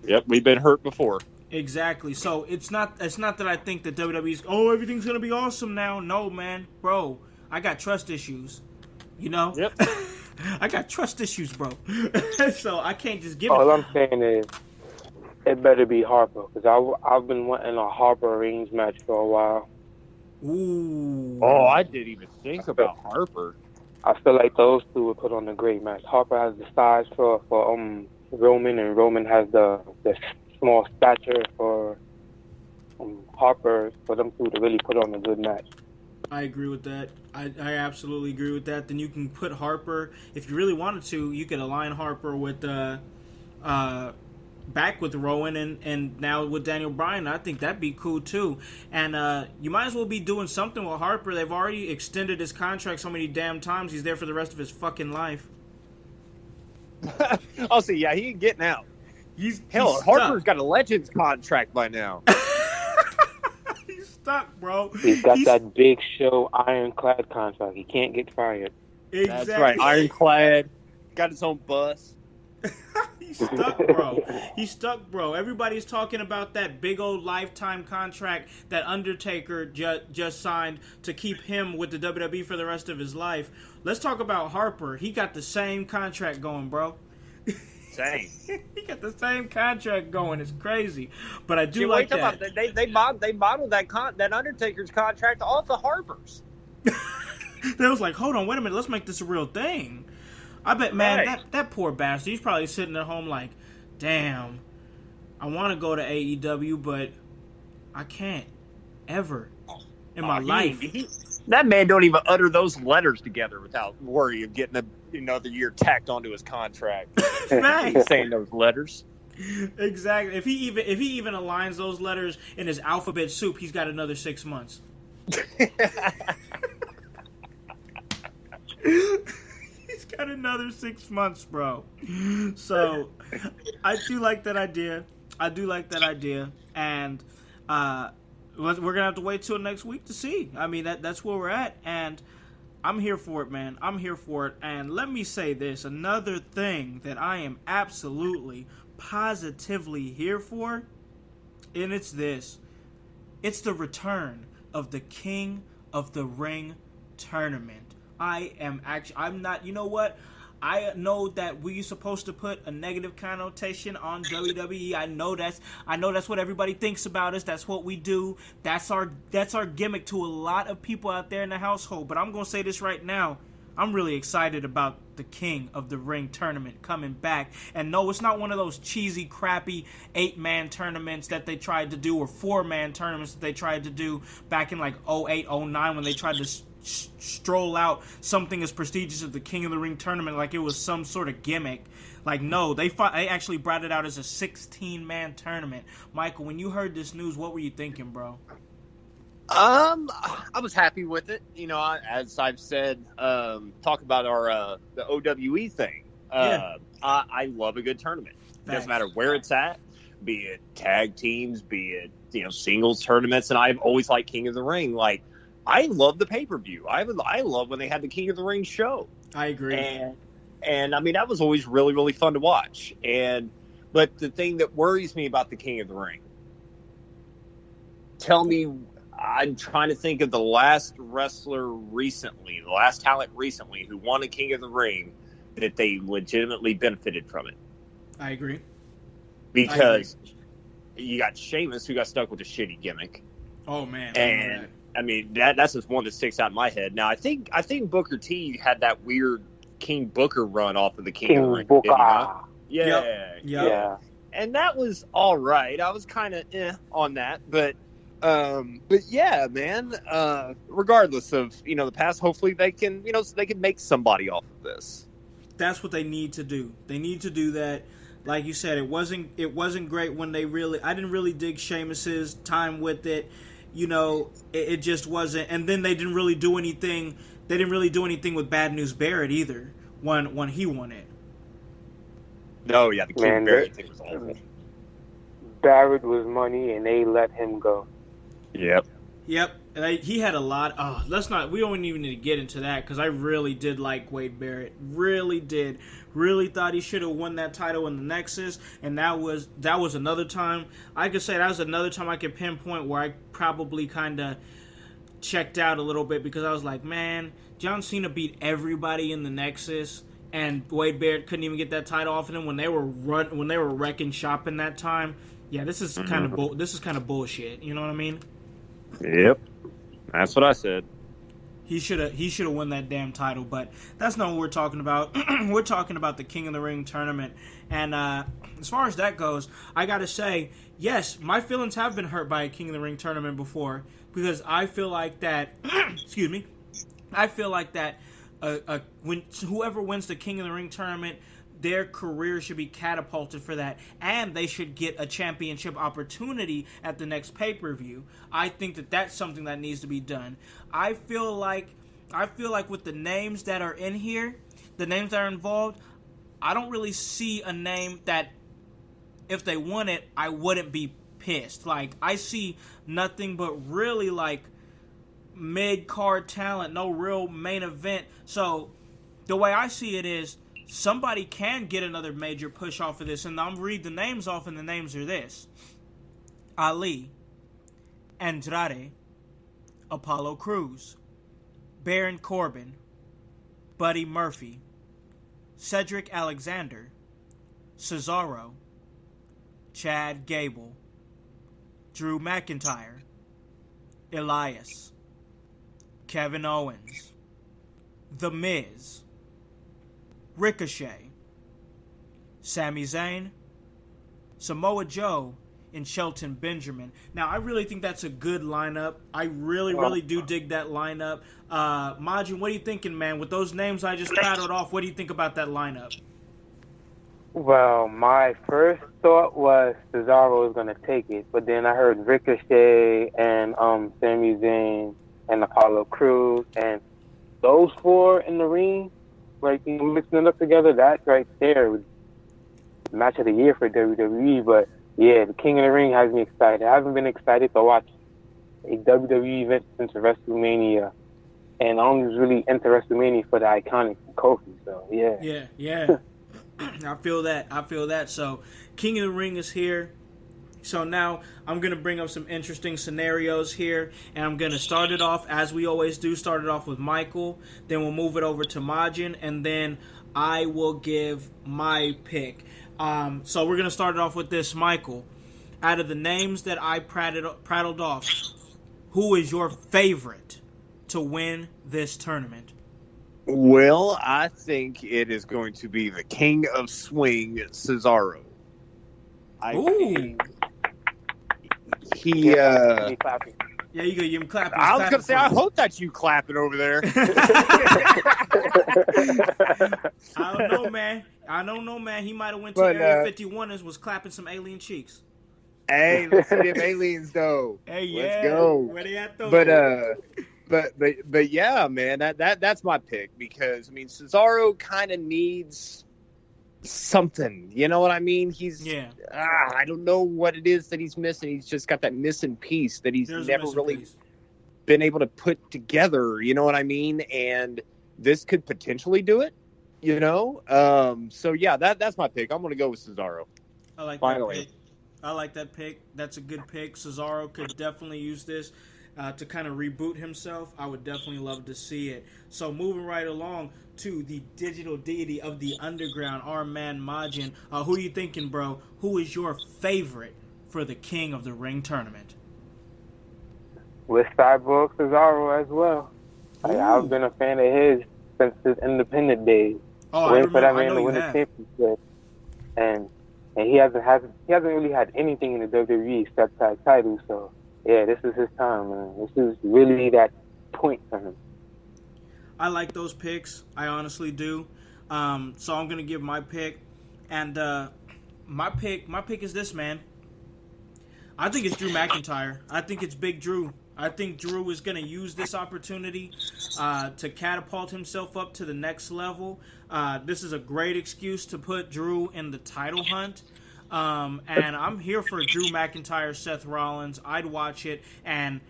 Yep, we've been hurt before. Exactly. So it's not that I think that WWE's everything's gonna be awesome now. No, man, bro, I got trust issues. Yep. I got trust issues, bro. So I can't just give All I'm saying is, it better be Harper, because I've been wanting a Harper Reigns match for a while. Ooh. Oh, I didn't even think about Harper. I feel like those two would put on a great match. Harper has the size for Roman, and Roman has the small stature for Harper, for them two to really put on a good match. I agree with that. I absolutely agree with that. Then you can put Harper, if you really wanted to, you could align Harper with back with Rowan and now with Daniel Bryan. I think that'd be cool too. And you might as well be doing something with Harper. They've already extended his contract so many damn times. He's there for the rest of his fucking life. Oh, see, yeah, he ain't getting out. He's Harper's got a Legends contract by now. He's stuck, bro. He's got that big show ironclad contract. He can't get fired. Exactly. That's right, ironclad. Got his own bus. He's stuck, bro. He's stuck, bro. Everybody's talking about that big old lifetime contract that Undertaker just signed to keep him with the WWE for the rest of his life. Let's talk about Harper. He got the same contract going, bro. Same. He got the same contract going. It's crazy, but I do like that. They modeled that Undertaker's contract off of Harper's. They was like, hold on, wait a minute, let's make this a real thing. I bet, man, right. that poor bastard, he's probably sitting at home like, damn, I want to go to AEW, but I can't ever in my life. That man don't even utter those letters together without worry of getting another year tacked onto his contract. Right. Saying those letters. Exactly. If he even aligns those letters in his alphabet soup, he's got another 6 months. He's got another 6 months, bro. So I do like that idea. And we're gonna have to wait till next week to see. I mean, that's where we're at, and I'm here for it, man. I'm here for it. And let me say this: another thing that I am absolutely, positively here for, and it's this: it's the return of the King of the Ring tournament. I'm not, you know what? I know that we're supposed to put a negative connotation on WWE. I know that's what everybody thinks about us. That's what we do. That's our gimmick to a lot of people out there in the household. But I'm going to say this right now. I'm really excited about the King of the Ring tournament coming back. And no, it's not one of those cheesy, crappy 8-man tournaments that they tried to do, or 4-man tournaments that they tried to do back in like 08, 09 when they tried to stroll out something as prestigious as the King of the Ring tournament like it was some sort of gimmick. Like, no, they actually brought it out as a 16-man tournament. Michael, when you heard this news, what were you thinking, bro? I was happy with it. You know, as I've said, talk about our the OWE thing. I love a good tournament. It doesn't matter where it's at, be it tag teams, be it singles tournaments, and I've always liked King of the Ring. Like, I love the pay-per-view. I love when they had the King of the Ring show. I agree. And I mean, that was always really, really fun to watch. But the thing that worries me about the King of the Ring, I'm trying to think of the last wrestler recently, the last talent recently who won a King of the Ring that they legitimately benefited from it. I agree. Because you got Sheamus, who got stuck with a shitty gimmick. Oh man! And I mean that's just one that sticks out in my head. Now I think Booker T had that weird King Booker run off of the King of the Ring. Booker. Yeah. And that was all right. I was kind of on that, but yeah, man. Regardless of the past, hopefully they can they can make somebody off of this. That's what they need to do. They need to do that. Like you said, it wasn't great when I didn't really dig Sheamus's time with it. It just wasn't. And then they didn't really do anything. They didn't really do anything with Bad News Barrett either when he won it. No, yeah, the King Barrett thing was awful. Barrett was money, and they let him go. Yep. And he had a lot. We don't even need to get into that because I really did like Wade Barrett. Really did. Really thought he should have won that title in the Nexus, and that was another time. I could say that was another time I could pinpoint where I probably kind of checked out a little bit because I was like, man, John Cena beat everybody in the Nexus, and Wade Barrett couldn't even get that title off of him when they were wrecking shop in that time. Yeah, this is kind of bullshit. You know what I mean? Yep, that's what I said. He should have won that damn title, but that's not what we're talking about. We're talking about the King of the Ring tournament, and as far as that goes, I gotta say, yes, my feelings have been hurt by a King of the Ring tournament before because I feel like that. Excuse me. I feel like that when whoever wins the King of the Ring tournament, their career should be catapulted for that, and they should get a championship opportunity at the next pay-per-view. I think that that's something that needs to be done. I feel like with the names that are in here, the names that are involved, I don't really see a name that if they won it, I wouldn't be pissed. Like, I see nothing but really like mid-card talent, no real main event. So the way I see it is, somebody can get another major push off of this, and I'm read the names off, and the names are this: Ali, Andrade, Apollo Crews, Baron Corbin, Buddy Murphy, Cedric Alexander, Cesaro, Chad Gable, Drew McIntyre, Elias, Kevin Owens, The Miz, Ricochet, Sami Zayn, Samoa Joe, and Shelton Benjamin. Now, I really think that's a good lineup. I really do dig that lineup. Majin, what are you thinking, man? With those names I just rattled off, what do you think about that lineup? Well, my first thought was Cesaro was going to take it, but then I heard Ricochet and Sami Zayn and Apollo Crews, and those four in the ring, like, mixing it up together, that right there was match of the year for WWE. But yeah, the King of the Ring has me excited. I haven't been excited to watch a WWE event since WrestleMania, and I only was really into WrestleMania for the Iconic Kofi. So yeah. I feel that. So King of the Ring is here. So now I'm going to bring up some interesting scenarios here, and I'm going to start it off, as we always do, start it off with Michael, then we'll move it over to Majin, and then I will give my pick. So we're going to start it off with this, Michael. Out of the names that I prattled off, who is your favorite to win this tournament? Well, I think it is going to be the King of Swing, Cesaro. Yeah, you go. You clapping. I was going to say, I hope that's you clapping over there. I don't know, man. He might have went to Area 51 and was clapping some alien cheeks. Hey, let's see them aliens, though. Hey, yeah. Let's go. Where they at, though? But yeah, man, that's my pick, because, I mean, Cesaro kind of needs something. You know what I mean? I don't know what it is that he's missing. He's just got that missing piece that he's never really been able to put together. You know what I mean? And this could potentially do it. You know? So yeah, that's my pick. I'm going to go with Cesaro. I like that pick. That's a good pick. Cesaro could definitely use this. to kind of reboot himself, I would definitely love to see it. So moving right along to the digital deity of the underground, our man Majin. Who are you thinking, bro? Who is your favorite for the King of the Ring tournament? With Cyborg Cesaro as well. I've been a fan of his since his independent days. Waiting for that man to win the championship, and he hasn't really had anything in the WWE except tag titles. So yeah, this is his time, man. This is really that point for him. I like those picks. I honestly do. So I'm gonna give my pick, and my pick is this, man. I think it's Drew McIntyre. I think it's Big Drew. I think Drew is going to use this opportunity to catapult himself up to the next level. This is a great excuse to put Drew in the title hunt. And I'm here for Drew McIntyre, Seth Rollins. I'd watch it. And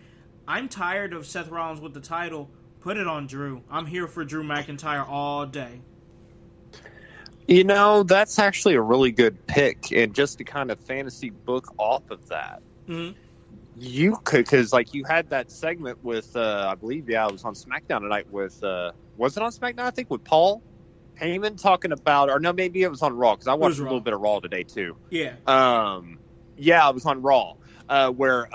I'm tired of Seth Rollins with the title. Put it on Drew. I'm here for Drew McIntyre all day. You know, that's actually a really good pick. And just to kind of fantasy book off of that, you could, because like you had that segment with, I believe, it was on Smackdown tonight with, was it on Smackdown? I think with Paul Heyman talking about, or no, maybe it was on Raw, because I watched a little bit of Raw today too. Yeah. Yeah, it was on Raw, where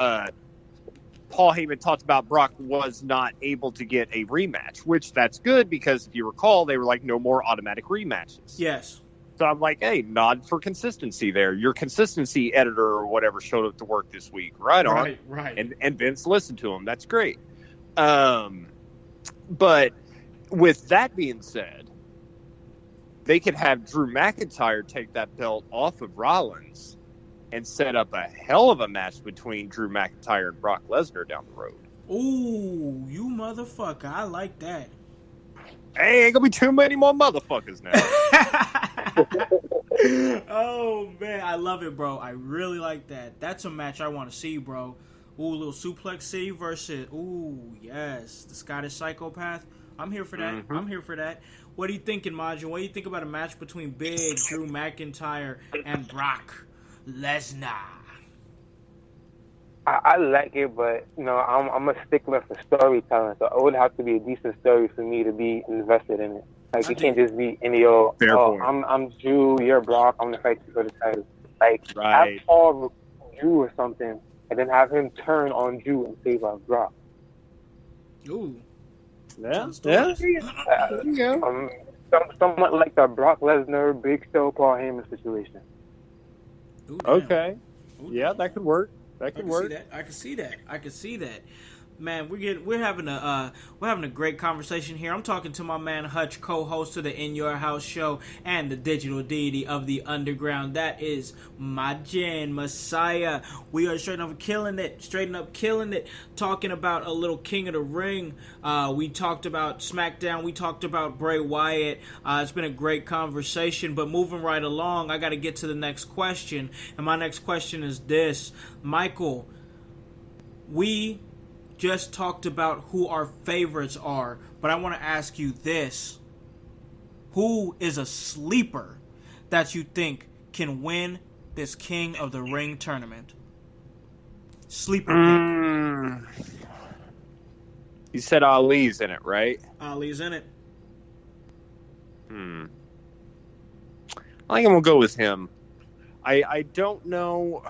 Paul Heyman talked about Brock was not able to get a rematch, which that's good because if you recall, they were like, no more automatic rematches. Yes. So I'm like, hey, nod for consistency there. Your consistency editor or whatever showed up to work this week. Right on. Right. And Vince listened to him. That's great. But with that being said, they could have Drew McIntyre take that belt off of Rollins and set up a hell of a match between Drew McIntyre and Brock Lesnar down the road. Ooh, you motherfucker. I like that. Hey, ain't gonna be too many more motherfuckers now. Oh, man. I love it, bro. I really like that. That's a match I want to see, bro. Ooh, little Suplex City versus... Ooh, yes. The Scottish Psychopath. I'm here for that. Mm-hmm. I'm here for that. What are you thinking, Majin? What do you think about a match between Big Drew McIntyre and Brock Lesnar? I like it, but you know, I'm a stickler for storytelling, so it would have to be a decent story for me to be invested in it. Like it can't just be any old. I'm Drew, you're Brock. I'm gonna fight you for the title. Like have Paul Drew or something, and then have him turn on Drew and save out Brock. Ooh. Yeah. Somewhat like the Brock Lesnar, Big Show, Paul Heyman situation. Ooh, okay. Ooh, yeah, that could work. That could work. I can see that. Man, we're having a great conversation here. I'm talking to my man Hutch, co-host of the In Your House show and the digital deity of the underground. That is Majin, Masaya. We are straight up killing it. Talking about a little King of the Ring. We talked about Smackdown. We talked about Bray Wyatt. It's been a great conversation. But moving right along, I got to get to the next question. And my next question is this. Michael, we just talked about who our favorites are, but I want to ask you this. Who is a sleeper that you think can win this King of the Ring tournament? Sleeper pick. You said Ali's in it, right? Ali's in it. I think I'm going to go with him. I don't know...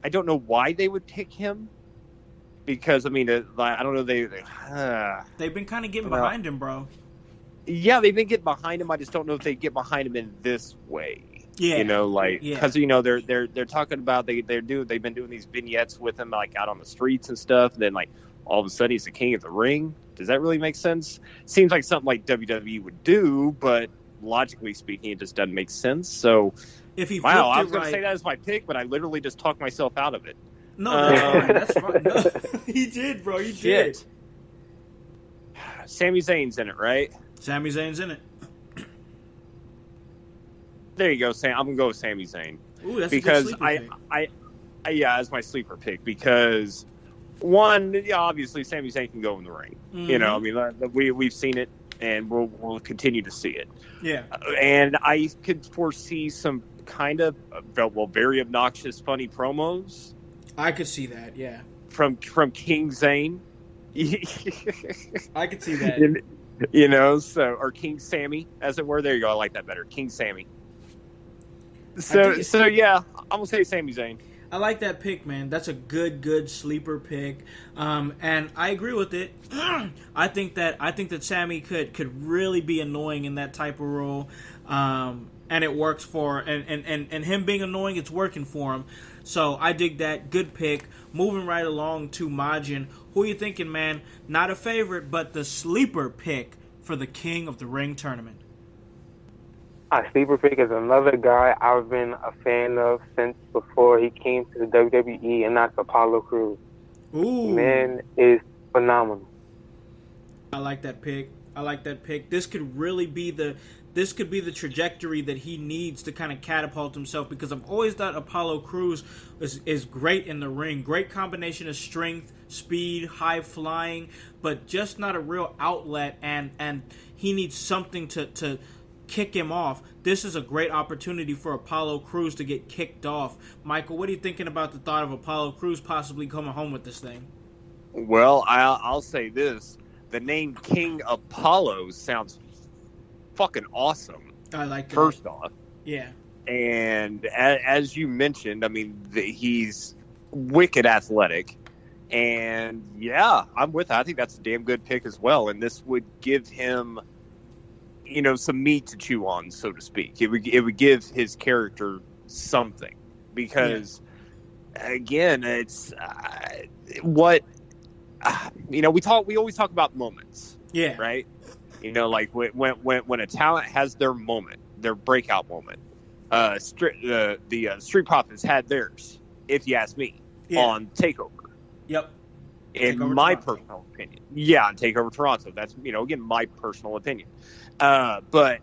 I don't know why they would pick him, because I mean, I don't know. They've been kind of getting behind him, bro. Yeah, they've been getting behind him. I just don't know if they get behind him in this way. Yeah, you know, like because you know they're talking about they've been doing these vignettes with him like out on the streets and stuff. And then like all of a sudden he's the King of the Ring. Does that really make sense? Seems like something like WWE would do, but logically speaking, it just doesn't make sense. So. If he I was going to say that as my pick, but I literally just talked myself out of it. No, that's fine. No, he did, bro. He did. Sami Zayn's in it, right? Sami Zayn's in it. There you go, Sam. I'm going to go with Sami Zayn. Ooh, that's because a good I as my sleeper pick, because one, obviously Sami Zayn can go in the ring. Mm-hmm. You know, I mean, we've seen it, and we'll continue to see it. Yeah. And I could foresee some kind of very obnoxious, funny promos. I could see that, yeah. From King Zane. I could see that. You know, so, or King Sammy, as it were. There you go. I like that better. King Sammy. So yeah, I'm gonna say Sami Zayn. I like that pick, man. That's a good sleeper pick, and I agree with it. I think that Sammy could really be annoying in that type of role, and it works for and him being annoying, it's working for him. So I dig that. Good pick. Moving right along to Majin. Who are you thinking, man? Not a favorite, but the sleeper pick for the King of the Ring tournament. A sleeper pick is another guy I've been a fan of since before he came to the WWE, and that's Apollo Crews. Ooh. Man is phenomenal. I like that pick. This could really be the trajectory that he needs to kind of catapult himself, because I've always thought Apollo Crews is great in the ring. Great combination of strength, speed, high flying, but just not a real outlet, and he needs something to kick him off. This is a great opportunity for Apollo Crews to get kicked off. Michael, what are you thinking about the thought of Apollo Crews possibly coming home with this thing? Well, I'll say this. The name King Apollo sounds fucking awesome. I like that. First off. Yeah. And as you mentioned, I mean, he's wicked athletic. And yeah, I'm with it. I think that's a damn good pick as well. And this would give him, you know, some meat to chew on, so to speak. It would give his character something, because again, it's what you know. We always talk about moments, right? You know, like when a talent has their moment, their breakout moment. The Street Profits had theirs, if you ask me, on Takeover. Yep. In my personal opinion, on Takeover Toronto. That's, you know, again, my personal opinion. But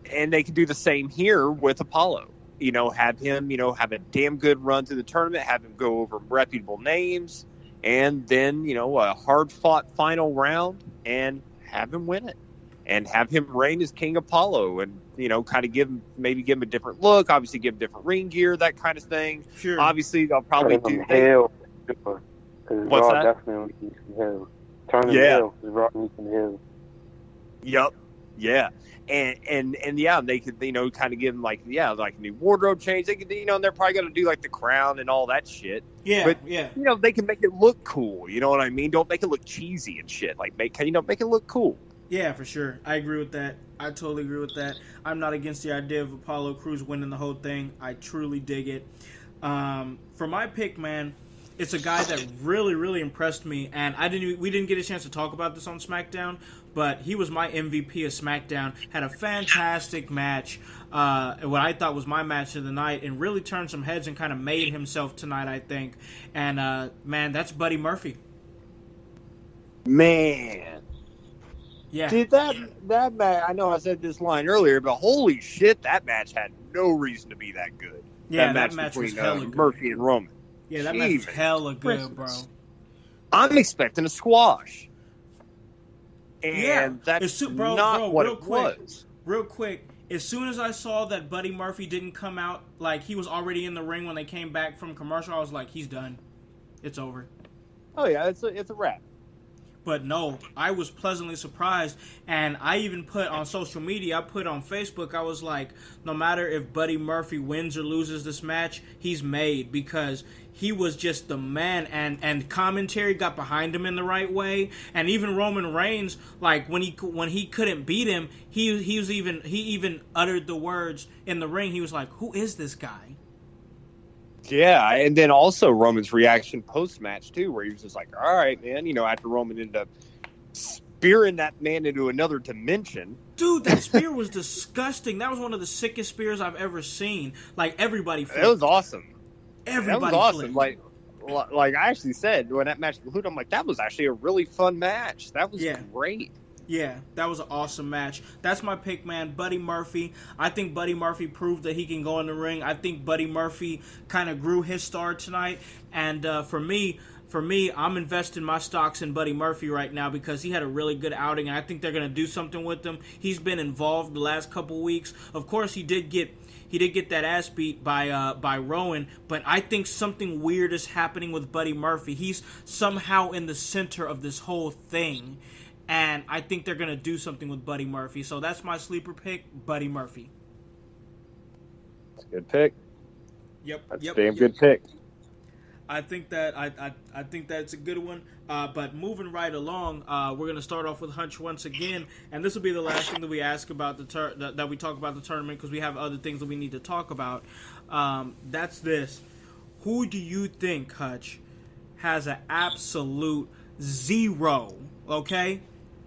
they can do the same here with Apollo. You know, have him, you know, have a damn good run through the tournament, have him go over reputable names, and then, you know, a hard-fought final round, and have him win it. And have him reign as King Apollo, and, you know, kind of give him a different look, obviously give him different ring gear, that kind of thing. Sure. Obviously, they'll probably do... What's Raw that? Definitely needs some hills. Turn him hills. Raw needs some hills. Yep. Yeah. And yeah, they could, you know, kind of give them like a new wardrobe change. They could, you know, and they're probably going to do like the crown and all that shit. Yeah. But, you know, they can make it look cool. You know what I mean? Don't make it look cheesy and shit. Like, make it look cool. Yeah, for sure. I agree with that. I totally agree with that. I'm not against the idea of Apollo Crews winning the whole thing. I truly dig it. For my pick, man, it's a guy that really, really impressed me, and we didn't get a chance to talk about this on SmackDown, but he was my MVP of SmackDown. Had a fantastic match, what I thought was my match of the night, and really turned some heads and kind of made himself tonight, I think. And man, that's Buddy Murphy. Man. Yeah. Dude, that match, I know I said this line earlier, but holy shit, that match had no reason to be that good. Yeah, that match between was hella good. Murphy and Roman. Yeah, that match was hella good, bro. I'm expecting a squash. And that's not what it was. Real quick, as soon as I saw that Buddy Murphy didn't come out, like he was already in the ring when they came back from commercial, I was like, he's done. It's over. Oh, yeah, it's a wrap. But no, I was pleasantly surprised, and I even put on social media, I put on Facebook, I was like, no matter if Buddy Murphy wins or loses this match, he's made, because he was just the man, and commentary got behind him in the right way, and even Roman Reigns, like when he couldn't beat him, he even uttered the words in the ring. He was like, "Who is this guy?" Yeah, and then also Roman's reaction post-match, too, where he was just like, all right, man, you know, after Roman ended up spearing that man into another dimension. Dude, that spear was disgusting. That was one of the sickest spears I've ever seen. Like, everybody flipped. It was awesome. Everybody that was awesome. flipped. Like I actually said, when that match concluded, I'm like, that was actually a really fun match. That was great. Yeah, that was an awesome match. That's my pick, man. Buddy Murphy. I think Buddy Murphy proved that he can go in the ring. I think Buddy Murphy kind of grew his star tonight. And for me, I'm investing my stocks in Buddy Murphy right now because he had a really good outing, and I think they're going to do something with him. He's been involved the last couple weeks. Of course, he did get that ass beat by Rowan, but I think something weird is happening with Buddy Murphy. He's somehow in the center of this whole thing, and I think they're going to do something with Buddy Murphy. So that's my sleeper pick, Buddy Murphy. That's a good pick. Yep. That's a damn good pick. I think that I think that's a good one. But moving right along, we're gonna start off with Hutch once again, and this will be the last thing that we ask about that we talk about the tournament because we have other things that we need to talk about. That's this. Who do you think, Hutch, has an absolute 0? Okay,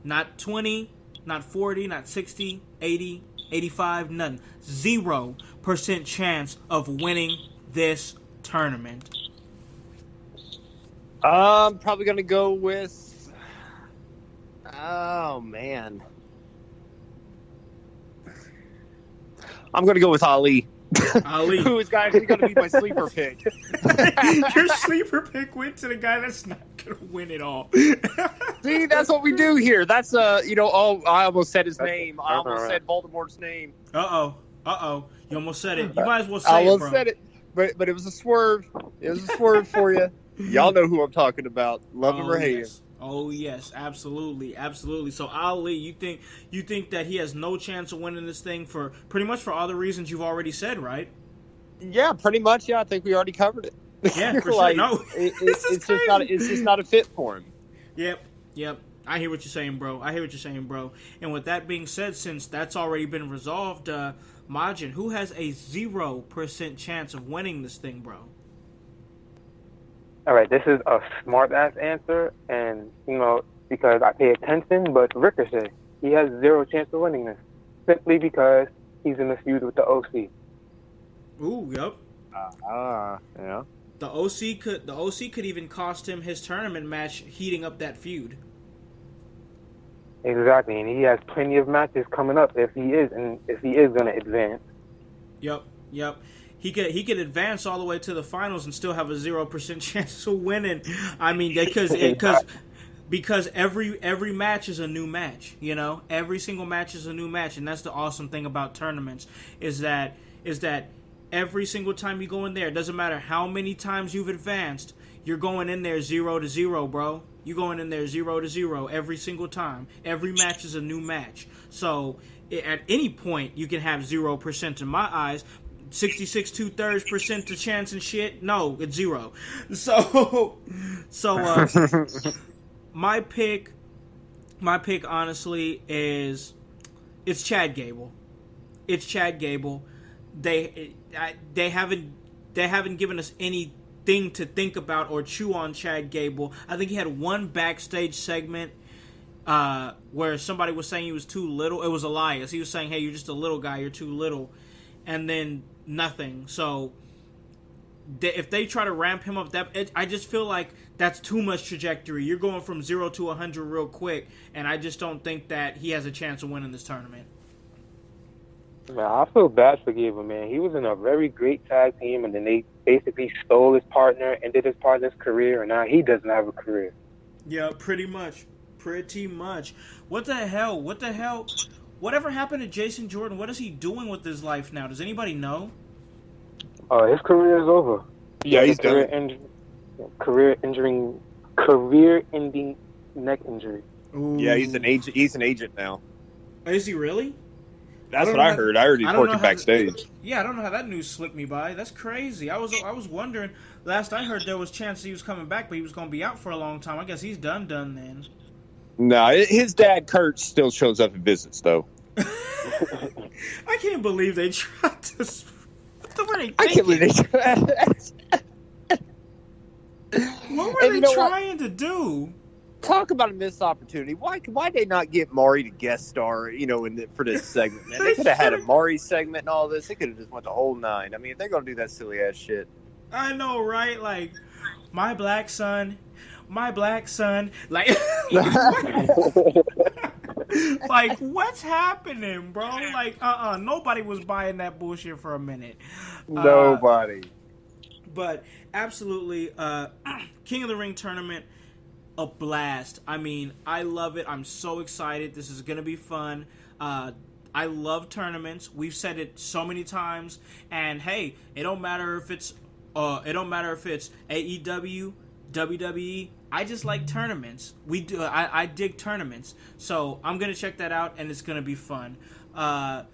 not 20, not 40, not 60, 80, 85, none. 0% chance of winning this tournament. I'm probably going to go with... Oh, man. I'm going to go with Ali. Ali. Who is actually going to be my sleeper pick. Your sleeper pick went to the guy that's not going to win it all. See, that's what we do here. That's, I almost said his name. I almost said Voldemort's name. Uh-oh. You almost said it. You might as well say it, bro. I almost said it, but it was a swerve. It was a swerve for you. Y'all know who I'm talking about. Love him or hate him. Oh yes, absolutely. So Ali, you think that he has no chance of winning this thing for pretty much for all the reasons you've already said, right? Yeah, pretty much. Yeah, I think we already covered it. Yeah, for sure. No, it's just not a fit for him. Yep. I hear what you're saying, bro. And with that being said, since that's already been resolved, Majin, who has a 0% chance of winning this thing, bro? All right, this is a smart-ass answer, and, because I pay attention, but Ricochet, he has 0 chance of winning this, simply because he's in a feud with the OC. Ooh, yep. Yeah. The OC could even cost him his tournament match, heating up that feud. Exactly, and he has plenty of matches coming up if he is going to advance. Yep. He could advance all the way to the finals and still have a 0% chance of winning. I mean, because every match is a new match. Every single match is a new match, and that's the awesome thing about tournaments is that every single time you go in there, it doesn't matter how many times you've advanced, you're going in there 0-0, bro. You're going in there 0-0 every single time. Every match is a new match. So at any point, you can have 0% in my eyes. 66 2/3% to chance and shit. No, it's 0. So my pick honestly is it's Chad Gable. They haven't given us anything to think about or chew on Chad Gable. I think he had one backstage segment where somebody was saying he was too little. It was Elias. He was saying, "Hey, you're just a little guy. You're too little," and then nothing. So if they try to ramp him up, I just feel like that's too much trajectory. You're going from 0 to 100 real quick, and I just don't think that he has a chance of winning this tournament. Man, I feel bad for Gable, man. He was in a very great tag team, and then they basically stole his partner, ended his partner's career, and now he doesn't have a career. Yeah, pretty much. What the hell? Whatever happened to Jason Jordan? What is he doing with his life now? Does anybody know? His career is over. Yeah, he's done. Career-ending neck injury. Ooh. Yeah, he's an agent. He's an agent now. Is he really? That's what I heard. I heard he's working backstage. Yeah, I don't know how that news slipped me by. That's crazy. I was wondering. Last I heard, there was chance he was coming back, but he was going to be out for a long time. I guess he's done then. No, his dad Kurt still shows up in visits though. I can't believe they tried to. What were they thinking? I can't believe they tried. What were they trying to do? Talk about a missed opportunity. Why they not get Maury to guest star? For this segment, man. They could have had a Maury segment and all this. They could have just went the whole 9. I mean, if they're gonna do that silly ass shit. I know, right? Like, my black son. Like, Like, what's happening, bro? Like, nobody was buying that bullshit for a minute. Nobody. But absolutely, King of the Ring tournament, a blast. I mean, I love it. I'm so excited. This is gonna be fun. I love tournaments. We've said it so many times. And hey, it don't matter if it's AEW, WWE. I just like tournaments. I dig tournaments. So I'm gonna check that out, and it's gonna be fun. I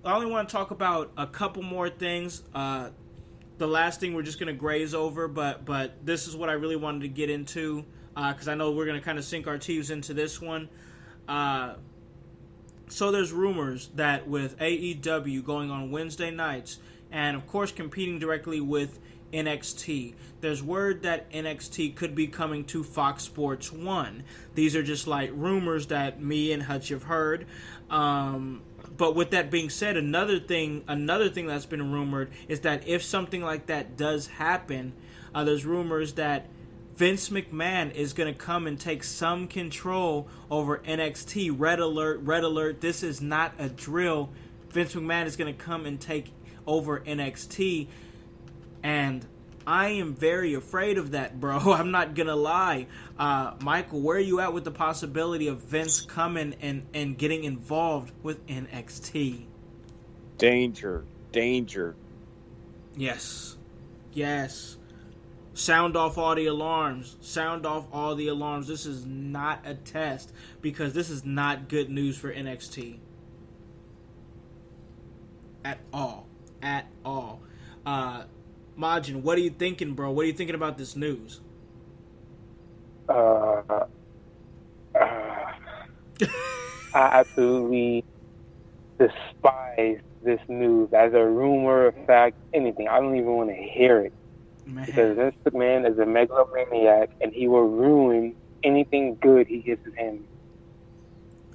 only want to talk about a couple more things. The last thing we're just gonna graze over, but this is what I really wanted to get into, because I know we're gonna kind of sink our teeth into this one. So there's rumors that with AEW going on Wednesday nights, and of course competing directly with NXT, there's word that NXT could be coming to Fox Sports 1. These are just like rumors that me and Hutch have heard. But with that being said, another thing that's been rumored is that if something like that does happen, there's rumors that Vince McMahon is going to come and take some control over NXT. Red alert, this is not a drill. Vince McMahon is going to come and take over NXT. And I am very afraid of that, bro. I'm not going to lie. Michael, where are you at with the possibility of Vince coming and getting involved with NXT? Danger. Yes. Sound off all the alarms. This is not a test, because this is not good news for NXT. At all. Majin, what are you thinking, bro? What are you thinking about this news? I absolutely despise this news as a rumor, a fact, anything. I don't even want to hear it. Man. Because Vince McMahon is a megalomaniac, and he will ruin anything good he gets his hand.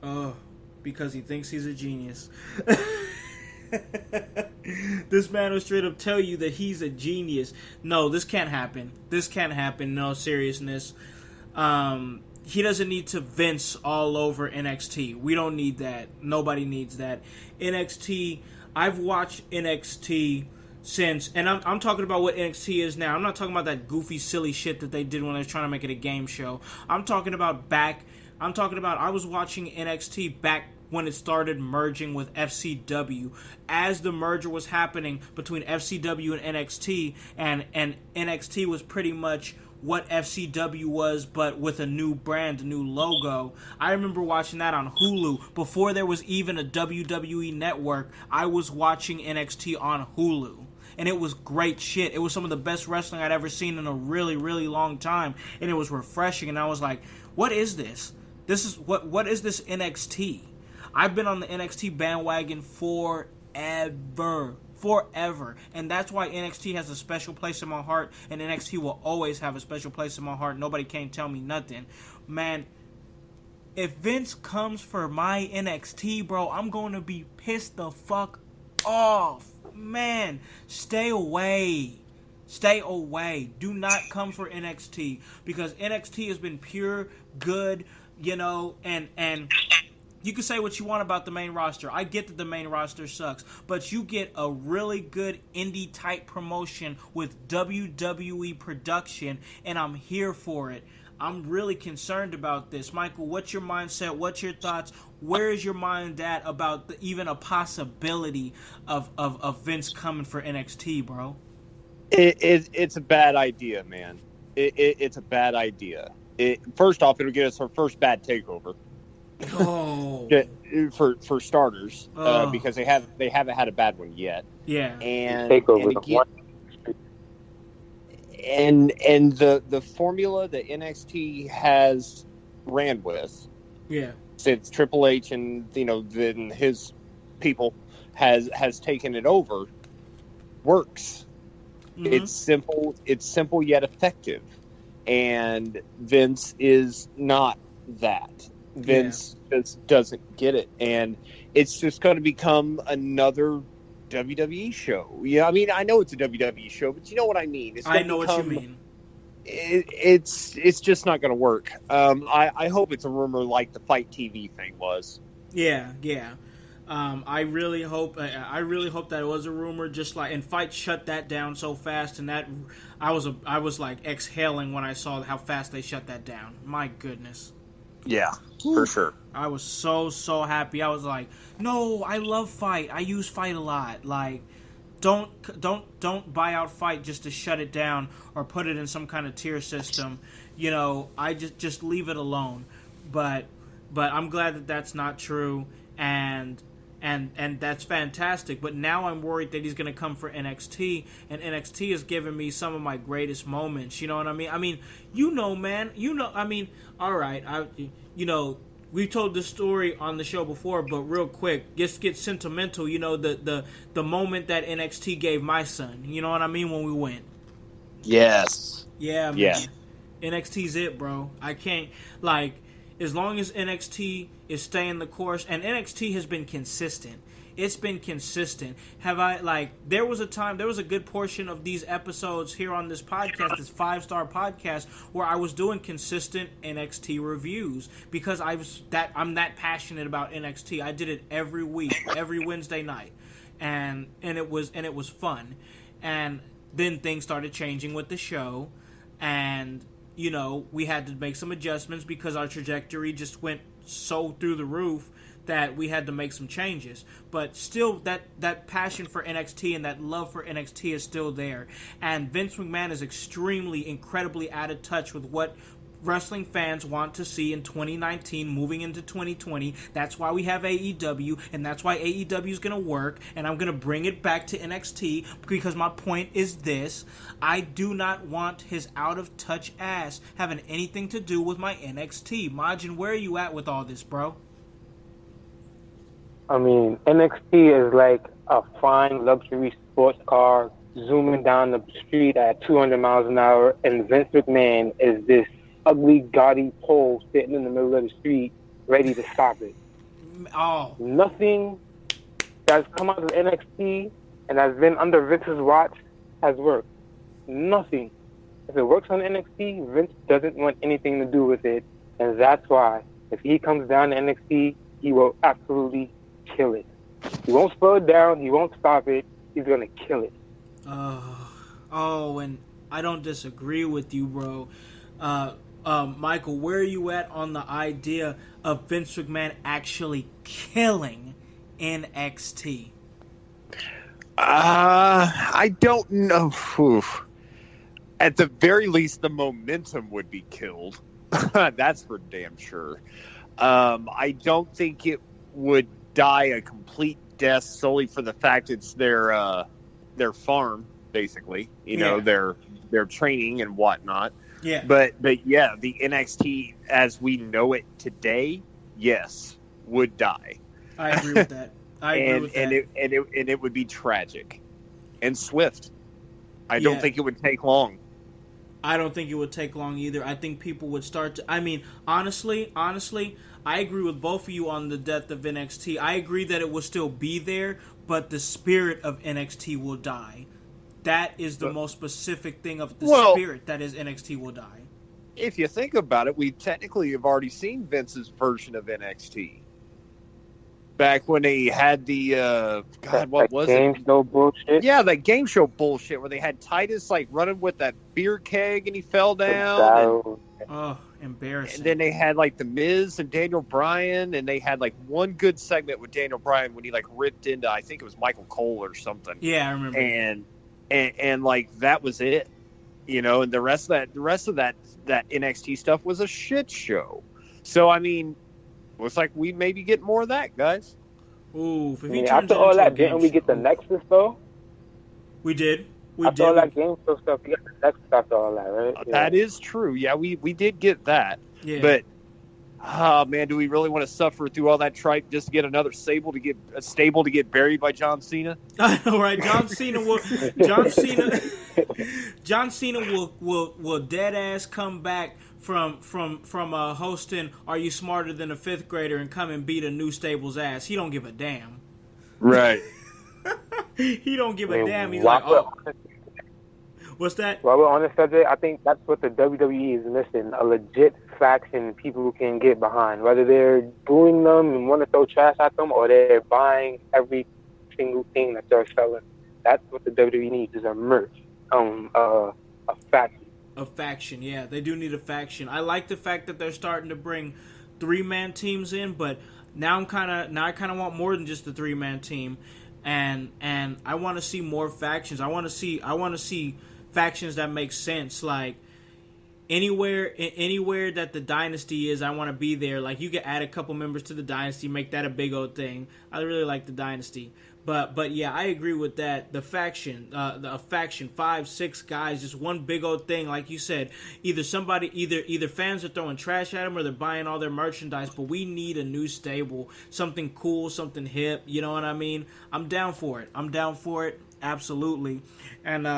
Oh, because he thinks he's a genius. This man will straight up tell you that he's a genius. No, this can't happen. No, seriousness. He doesn't need to Vince all over NXT. We don't need that. Nobody needs that. NXT, I've watched NXT since, and I'm talking about what NXT is now. I'm not talking about that goofy, silly shit that they did when they were trying to make it a game show. I was watching NXT back when it started merging with FCW. As the merger was happening between FCW and NXT, and NXT was pretty much what FCW was, but with a new brand, a new logo. I remember watching that on Hulu. Before there was even a WWE network, I was watching NXT on Hulu. And it was great shit. It was some of the best wrestling I'd ever seen in a really, really long time. And it was refreshing. And I was like, what is this? What is this NXT? I've been on the NXT bandwagon forever. And that's why NXT has a special place in my heart. And NXT will always have a special place in my heart. Nobody can't tell me nothing. Man, if Vince comes for my NXT, bro, I'm going to be pissed the fuck off. Man, stay away. Do not come for NXT, because NXT has been pure good, and you can say what you want about the main roster. I get that the main roster sucks, but you get a really good indie type promotion with WWE production, and I'm here for it. I'm really concerned about this. Michael, what's your mindset? What's your thoughts? Where is your mind at about even a possibility of Vince coming for NXT, bro? It's a bad idea, man. It's a bad idea. First off, it'll get us our first bad takeover. Oh, for starters, because they haven't had a bad one yet. Yeah, and Takeover. And the formula that NXT has ran with, since Triple H and then his people has taken it over, works. Mm-hmm. It's simple yet effective, and Vince is not that. Vince just doesn't get it, and it's just going to become another WWE show. Yeah, I mean, I know it's a WWE show, but you know what I mean. I know what you mean. it's just not going to work. I hope it's a rumor like the Fight TV thing was. Yeah. I really hope that it was a rumor. Just like, and Fight shut that down so fast, and that I was like exhaling when I saw how fast they shut that down. My goodness. Yeah, for sure. I was so happy. I was like, no, I love Fight. I use Fight a lot. Like, don't buy out Fight just to shut it down or put it in some kind of tier system. You know, I just leave it alone. But I'm glad that that's not true, and that's fantastic. But now I'm worried that he's going to come for NXT, and NXT has given me some of my greatest moments. You know what I mean? I mean, man. I mean, all right. We told this story on the show before, but real quick, just get sentimental. You know, the moment that NXT gave my son. You know what I mean? When we went. Yes. Yeah, man. Yeah. NXT's it, bro. I can't, like, as long as NXT is staying the course, and NXT has been consistent. It's been consistent. There was a good portion of these episodes here on this podcast, this 5-star podcast, where I was doing consistent NXT reviews because I'm that passionate about NXT. I did it every week, every Wednesday night, and it was fun. And then things started changing with the show, and you know, we had to make some adjustments because our trajectory just went so through the roof that we had to make some changes. But still, that passion for NXT and that love for NXT is still there. And Vince McMahon is incredibly out of touch with what wrestling fans want to see in 2019 moving into 2020. That's why we have AEW, and that's why AEW is going to work, and I'm going to bring it back to NXT because my point is this: I do not want his out-of-touch ass having anything to do with my NXT. Majin, where are you at with all this, bro? I mean, NXT is like a fine luxury sports car zooming down the street at 200 miles an hour, and Vince McMahon is this ugly, gaudy pole sitting in the middle of the street, ready to stop it. Oh. Nothing that's come out of NXT and has been under Vince's watch has worked. Nothing. If it works on NXT, Vince doesn't want anything to do with it, and that's why if he comes down to NXT, he will absolutely kill it. He won't slow it down. He won't stop it. He's gonna kill it. And I don't disagree with you, bro. Michael, where are you at on the idea of Vince McMahon actually killing NXT? I don't know. Oof. At the very least, the momentum would be killed. That's for damn sure. I don't think it would die a complete death solely for the fact it's their farm, basically. You know, their training and whatnot. Yeah. But yeah, the NXT as we know it today, yes, would die. I agree with that. And it would be tragic and swift. I don't think it would take long. I don't think it would take long either. I think people would start to... I mean, honestly, I agree with both of you on the death of NXT. I agree that it will still be there, but the spirit of NXT will die. That is the most specific thing of the spirit that is NXT will die. If you think about it, we technically have already seen Vince's version of NXT. Back when they had the what was game it? Show bullshit. Yeah, that game show bullshit where they had Titus like running with that beer keg and he fell down. Embarrassing. And then they had like the Miz and Daniel Bryan, and they had like one good segment with Daniel Bryan when he like ripped into, I think it was Michael Cole or something. Yeah, I remember. And like that was it, you know. And the rest of that NXT stuff was a shit show. So I mean, looks like we maybe get more of that, guys. Ooh, after all that, didn't we get the Nexus though? We did. After all that game show stuff, we got the Nexus after all that, right? That is true. Yeah, we did get that. Yeah. But man, do we really want to suffer through all that tripe just to get another stable to get buried by John Cena? All right, John Cena will dead ass come back from hosting Are You Smarter Than a Fifth Grader and come and beat a new stable's ass. He don't give a damn. Right. He don't give a damn. He's like, oh. What's that? While we're on the subject, I think that's what the WWE is missing, a legit faction people who can get behind. Whether they're booing them and want to throw trash at them, or they're buying every single thing that they're selling. That's what the WWE needs, is a merch, a faction. A faction, yeah. They do need a faction. I like the fact that they're starting to bring 3-man teams in, but now I kind of want more than just the 3-man team. And I want to see more factions. I want to see factions that make sense. Like anywhere that the dynasty is, I want to be there. Like you could add a couple members to the dynasty, make that a big old thing. I really like the dynasty. But yeah, I agree with that. The faction, a faction, 5-6 guys, just one big old thing. Like you said, either fans are throwing trash at them or they're buying all their merchandise. But we need a new stable, something cool, something hip. You know what I mean? I'm down for it. Absolutely. And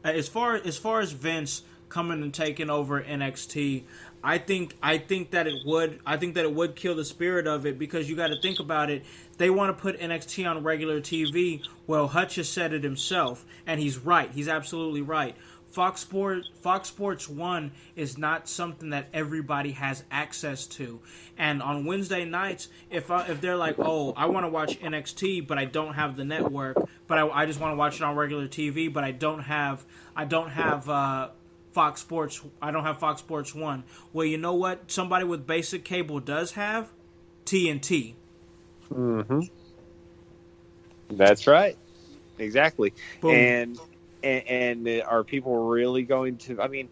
as far as Vince coming and taking over NXT, I think that it would kill the spirit of it, because you got to think about it. They want to put NXT on regular TV. Well, Hutch has said it himself, and he's right. He's absolutely right. Fox Sports 1 is not something that everybody has access to. And on Wednesday nights, if they're like, oh, I want to watch NXT, but I don't have the network, but I just want to watch it on regular TV, but I don't have Fox Sports. I don't have Fox Sports 1. Well, you know what? Somebody with basic cable does have TNT. Mm-hmm. That's right. Exactly. Boom. And are people really going to? I mean,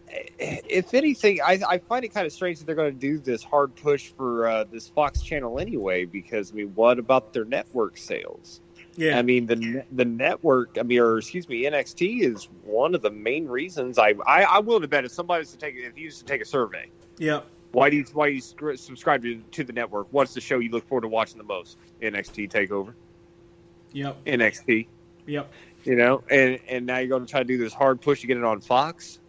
if anything, I find it kind of strange that they're going to do this hard push for this Fox channel anyway. Because I mean, what about their network sales? Yeah. I mean, the network. I mean, or excuse me, NXT is one of the main reasons. I'm willing to bet if you used to take a survey. Yeah. Why do you subscribe to the network? What's the show you look forward to watching the most? NXT TakeOver. Yep. NXT. Yep. You know, and now you're going to try to do this hard push to get it on Fox,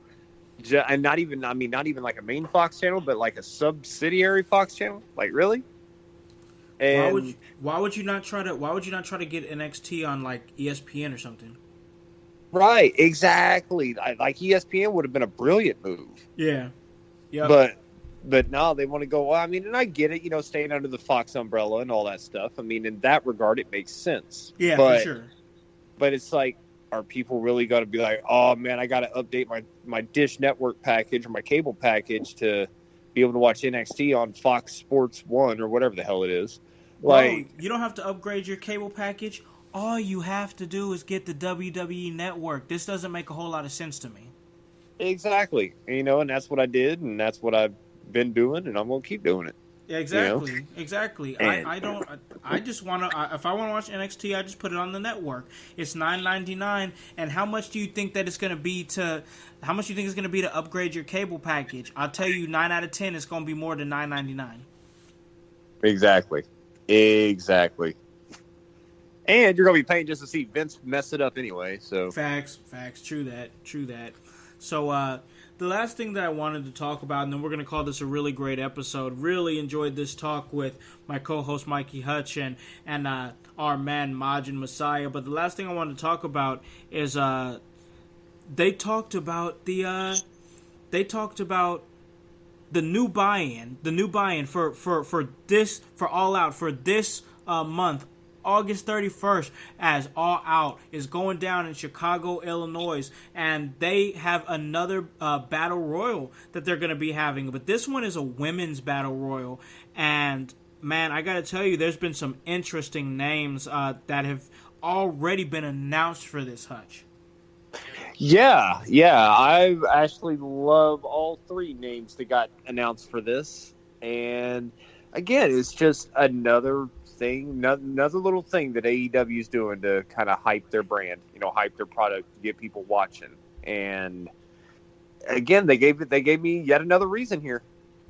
and not even like a main Fox channel, but like a subsidiary Fox channel. Like really? And why would you not try to get NXT on like ESPN or something? Right. Exactly. Like ESPN would have been a brilliant move. Yeah. Yeah. But no, they want to go. Well, I mean, and I get it, you know, staying under the Fox umbrella and all that stuff. I mean, in that regard, it makes sense. Yeah, for sure. But it's like, are people really going to be like, oh man, I got to update my Dish Network package or my cable package to be able to watch NXT on Fox Sports 1 or whatever the hell it is? Like, you don't have to upgrade your cable package. All you have to do is get the WWE Network. This doesn't make a whole lot of sense to me. Exactly. You know, and that's what I did, and that's what I've been doing, and I'm going to keep doing it. Yeah, exactly. You know? Exactly. I just want to. If I want to watch NXT, I just put it on the network. It's $9.99. And how much do you think that it's going to be to? How much do you think it's going to be to upgrade your cable package? I'll tell you, 9 out of 10, it's going to be more than $9.99. Exactly. And you're going to be paying just to see Vince mess it up anyway. So facts. True that. So the last thing that I wanted to talk about, and then we're going to call this a really great episode. Really enjoyed this talk with my co-host Mikey Hutch and our man Majin Masaya. But the last thing I wanted to talk about is they talked about the new buy-in for All Out for this month. August 31st, as All Out is going down in Chicago, Illinois, and they have another battle royal that they're going to be having. But this one is a women's battle royal, and man, I got to tell you, there's been some interesting names that have already been announced for this, Hutch. Yeah, I actually love all three names that got announced for this, and again, it's just another little thing that AEW is doing to kind of hype their brand, you know, hype their product, to get people watching. And again, they gave me yet another reason here.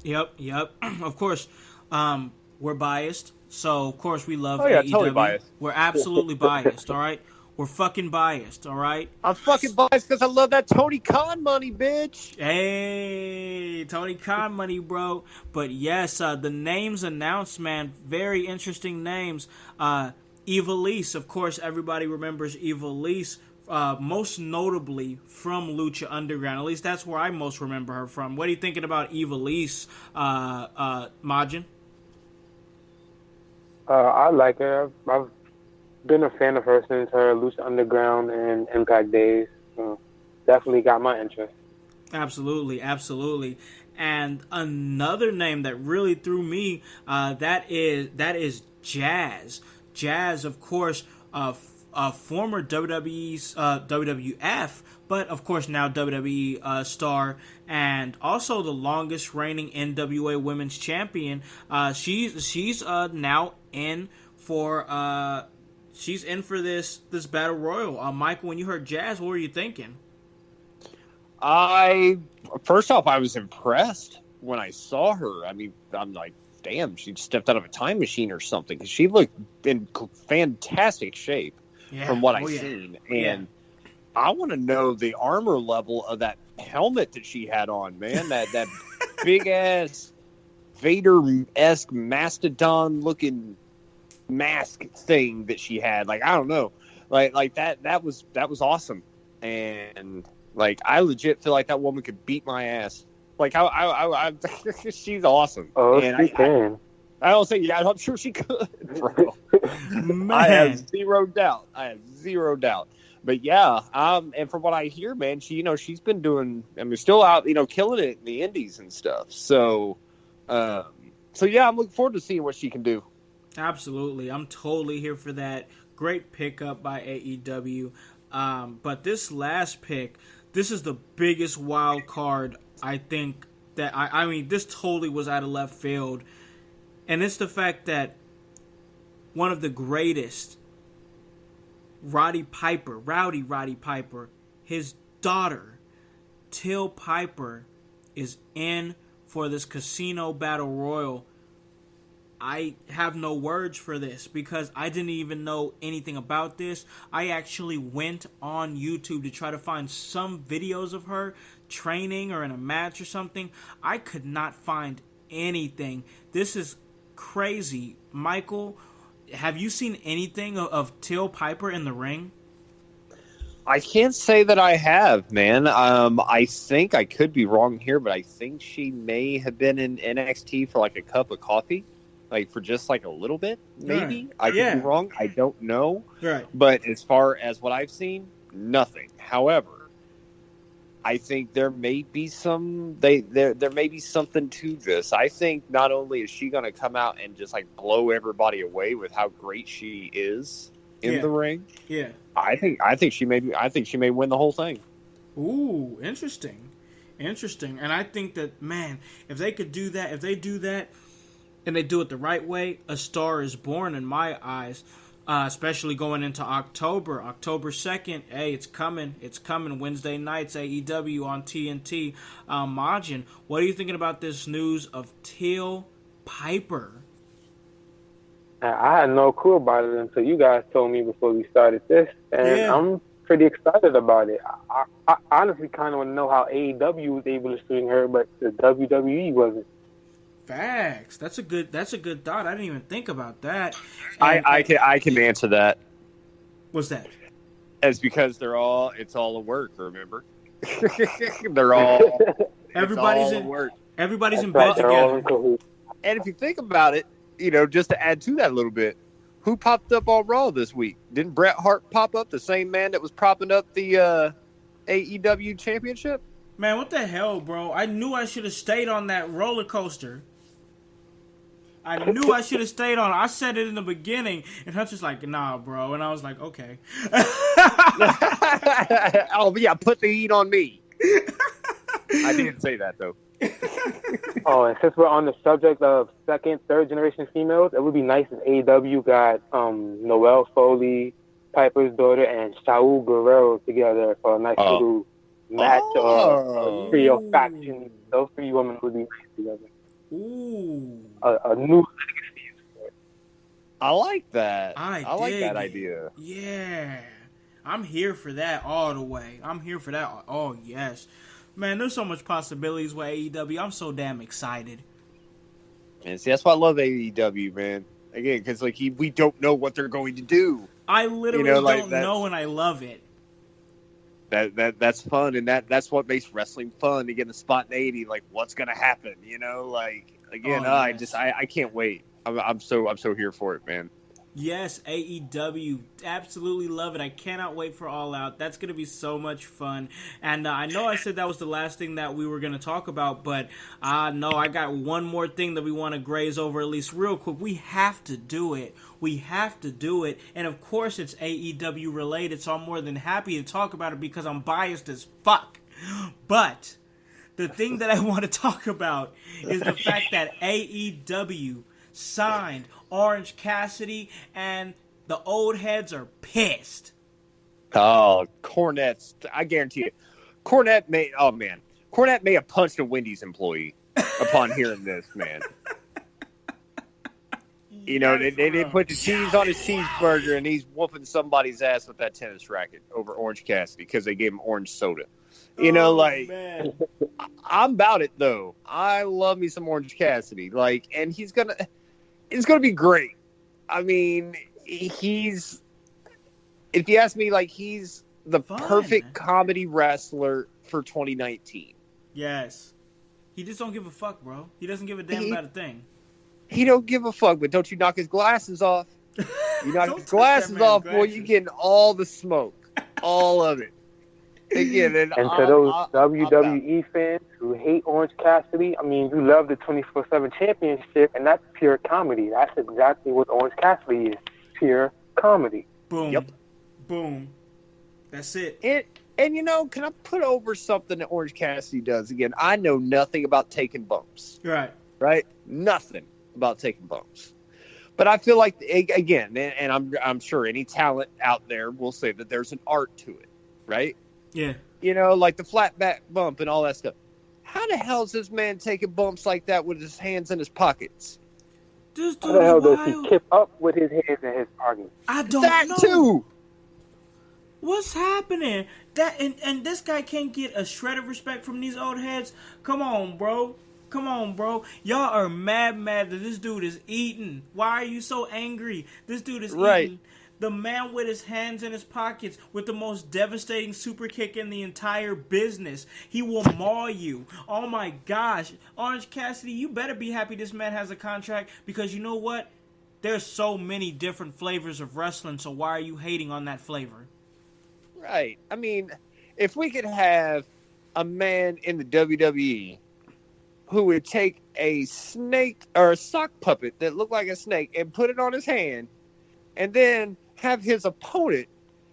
Yep. Of course, we're biased, so of course we love AEW. Totally biased. We're absolutely biased. All right. We're fucking biased, all right? I'm fucking biased because I love that Tony Khan money, bitch. Hey, Tony Khan money, bro. But yes, the names announced, man, very interesting names. Ivelisse, of course, everybody remembers Ivelisse most notably from Lucha Underground. At least that's where I most remember her from. What are you thinking about Ivelisse, Majin? I like her. I've been a fan of her since her Lucha Underground and Impact days. Definitely got my interest. Absolutely, absolutely. And another name that really threw me, that is Jazz. Jazz, of course, former WWE's WWF, but of course now WWE star, and also the longest reigning NWA Women's Champion. She's now in for this battle royal. Michael, when you heard Jazz, what were you thinking? First off, I was impressed when I saw her. I mean, I'm like, damn, she stepped out of a time machine or something, because she looked in fantastic shape from what I've seen. And I want to know the armor level of that helmet that she had on, man. That big ass Vader-esque mastodon looking mask thing that she had. Like, I don't know, like that was awesome. And like, I legit feel like that woman could beat my ass. Like, I she's awesome. Oh, and she can. I don't say, yeah, I'm sure she could, bro. Man. I have zero doubt. But yeah, and from what I hear, man, she's been doing, I mean, still out, killing it in the indies and stuff. So yeah, I'm looking forward to seeing what she can do. Absolutely. I'm totally here for that. Great pickup by AEW. But this last pick, this is the biggest wild card, I think, that I mean, this totally was out of left field. And it's the fact that one of the greatest, Roddy Piper, his daughter, Till Piper, is in for this casino battle royal. I have no words for this because I didn't even know anything about this. I actually went on YouTube to try to find some videos of her training or in a match or something. I could not find anything. This is crazy. Michael, have you seen anything of Till Piper in the ring? I can't say that I have, man. I think I could be wrong here, but I think she may have been in NXT for like a cup of coffee. Like, for just like a little bit, maybe. Right. I could be wrong. I don't know. Right. But as far as what I've seen, nothing. However, I think there may be there may be something to this. I think not only is she going to come out and just like blow everybody away with how great she is in the ring. Yeah. I think she may win the whole thing. Ooh, interesting. And I think that, man, if they could do that, and they do it the right way, a star is born in my eyes, especially going into October 2nd. Hey, it's coming Wednesday nights, AEW on TNT. Majin, what are you thinking about this news of Till Piper? I had no clue about it until you guys told me before we started this, and I'm pretty excited about it. I honestly kind of want to know how AEW was able to swing her, but the WWE wasn't. Facts. That's a good thought. I didn't even think about that. I can answer that. What's that? It's because it's all a work, remember? They're all everybody's in work. Everybody's in bed together. And if you think about it, just to add to that a little bit, who popped up on Raw this week? Didn't Bret Hart pop up, the same man that was propping up the AEW championship? Man, what the hell, bro? I knew I should have stayed on that roller coaster. I knew I should have stayed on. I said it in the beginning, and Hutch was like, "Nah, bro," and I was like, "Okay." Oh yeah, put the heat on me. I didn't say that though. Oh, and since we're on the subject of second, third generation females, it would be nice if AEW got Noelle Foley, Piper's daughter, and Saul Guerrero together for a nice little match or trio faction. Those three women would be nice together. Ooh. A new legacy. I like that. I like dig that it. idea. Yeah. I'm here for that all the way. I'm here for that. Oh, yes. Man, there's so much possibilities with AEW. I'm so damn excited. And see, that's why I love AEW, man. Again, because we don't know what they're going to do. I literally don't know, and I love it. That's fun, and that's what makes wrestling fun, to get in the spot in 80. Like, what's gonna happen? Like, again, Yes. I can't wait. I'm so here for it, man. Yes, AEW, absolutely love it. I cannot wait for All Out. That's going to be so much fun. And I know I said that was the last thing that we were going to talk about, but no, I got one more thing that we want to graze over, at least real quick. We have to do it. We have to do it. And of course it's AEW related, so I'm more than happy to talk about it because I'm biased as fuck. But the thing that I want to talk about is the fact that AEW signed Orange Cassidy, and the old heads are pissed. Oh, Cornette's, I guarantee you. Cornette may have punched a Wendy's employee upon hearing this, man. They put the cheese on his cheeseburger, and he's whooping somebody's ass with that tennis racket over Orange Cassidy because they gave him orange soda. Man. I'm about it, though. I love me some Orange Cassidy. And it's going to be great. I mean, if you ask me, he's the perfect comedy wrestler for 2019. Yes. He just don't give a fuck, bro. He doesn't give a damn about a thing. He don't give a fuck, but don't you knock his glasses off. You knock his glasses off, boy, you getting all the smoke. All of it. Again, and to those WWE fans who hate Orange Cassidy, I mean, you love the 24/7 championship, and that's pure comedy. That's exactly what Orange Cassidy is, pure comedy. Boom. Yep. Boom. That's it. And can I put over something that Orange Cassidy does? Again, I know nothing about taking bumps. Right? Nothing about taking bumps. But I feel like, again, and I'm sure any talent out there will say that there's an art to it, right? Yeah. Like the flat back bump and all that stuff. How the hell is this man taking bumps like that with his hands in his pockets? How the hell does he keep up with his hands in his pockets? I don't know. That too. What's happening? And this guy can't get a shred of respect from these old heads? Come on, bro. Y'all are mad that this dude is eating. Why are you so angry? This dude is eating. The man with his hands in his pockets with the most devastating super kick in the entire business. He will maul you. Oh my gosh. Orange Cassidy, you better be happy this man has a contract, because you know what? There's so many different flavors of wrestling, so why are you hating on that flavor? Right. I mean, if we could have a man in the WWE who would take a snake or a sock puppet that looked like a snake and put it on his hand, and then have his opponent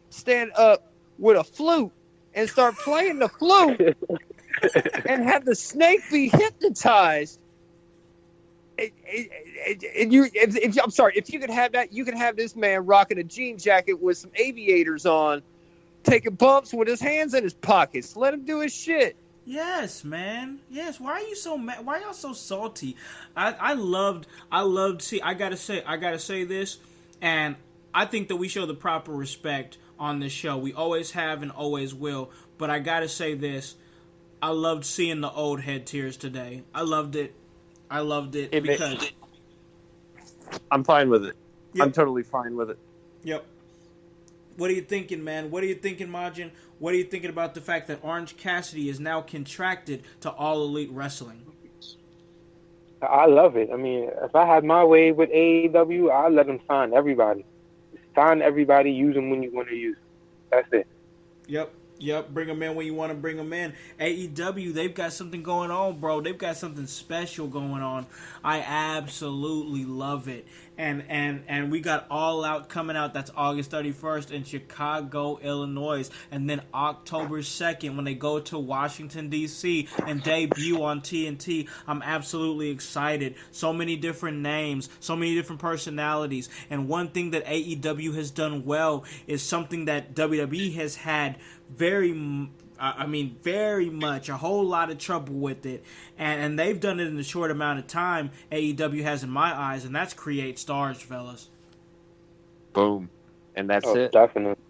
stand up with a flute and start playing the flute and have the snake be hypnotized. I'm sorry, if you could have that, you could have this man rocking a jean jacket with some aviators on, taking bumps with his hands in his pockets. Let him do his shit. Yes, man. Yes. Why are you so mad? Why are y'all so salty? I gotta say this, and I think that we show the proper respect on this show. We always have and always will. But I gotta say this. I loved seeing the old head tears today. I loved it because I'm fine with it. Yep. I'm totally fine with it. Yep. What are you thinking, man? What are you thinking, Majin? What are you thinking about the fact that Orange Cassidy is now contracted to All Elite Wrestling? I love it. I mean, if I had my way with AEW, I'd let them sign everybody. Sign everybody, use them when you want to use them. That's it. Yep. Bring them in when you want to bring them in. AEW, they've got something going on, bro. They've got something special going on. I absolutely love it. And we got All Out coming out. That's August 31st in Chicago, Illinois. And then October 2nd when they go to Washington, D.C. and debut on TNT. I'm absolutely excited. So many different names, so many different personalities. And one thing that AEW has done well is something that WWE has had very much, a whole lot of trouble with it. And they've done it in the short amount of time AEW has in my eyes, and that's create stars, fellas. Boom. And that's it. Definitely.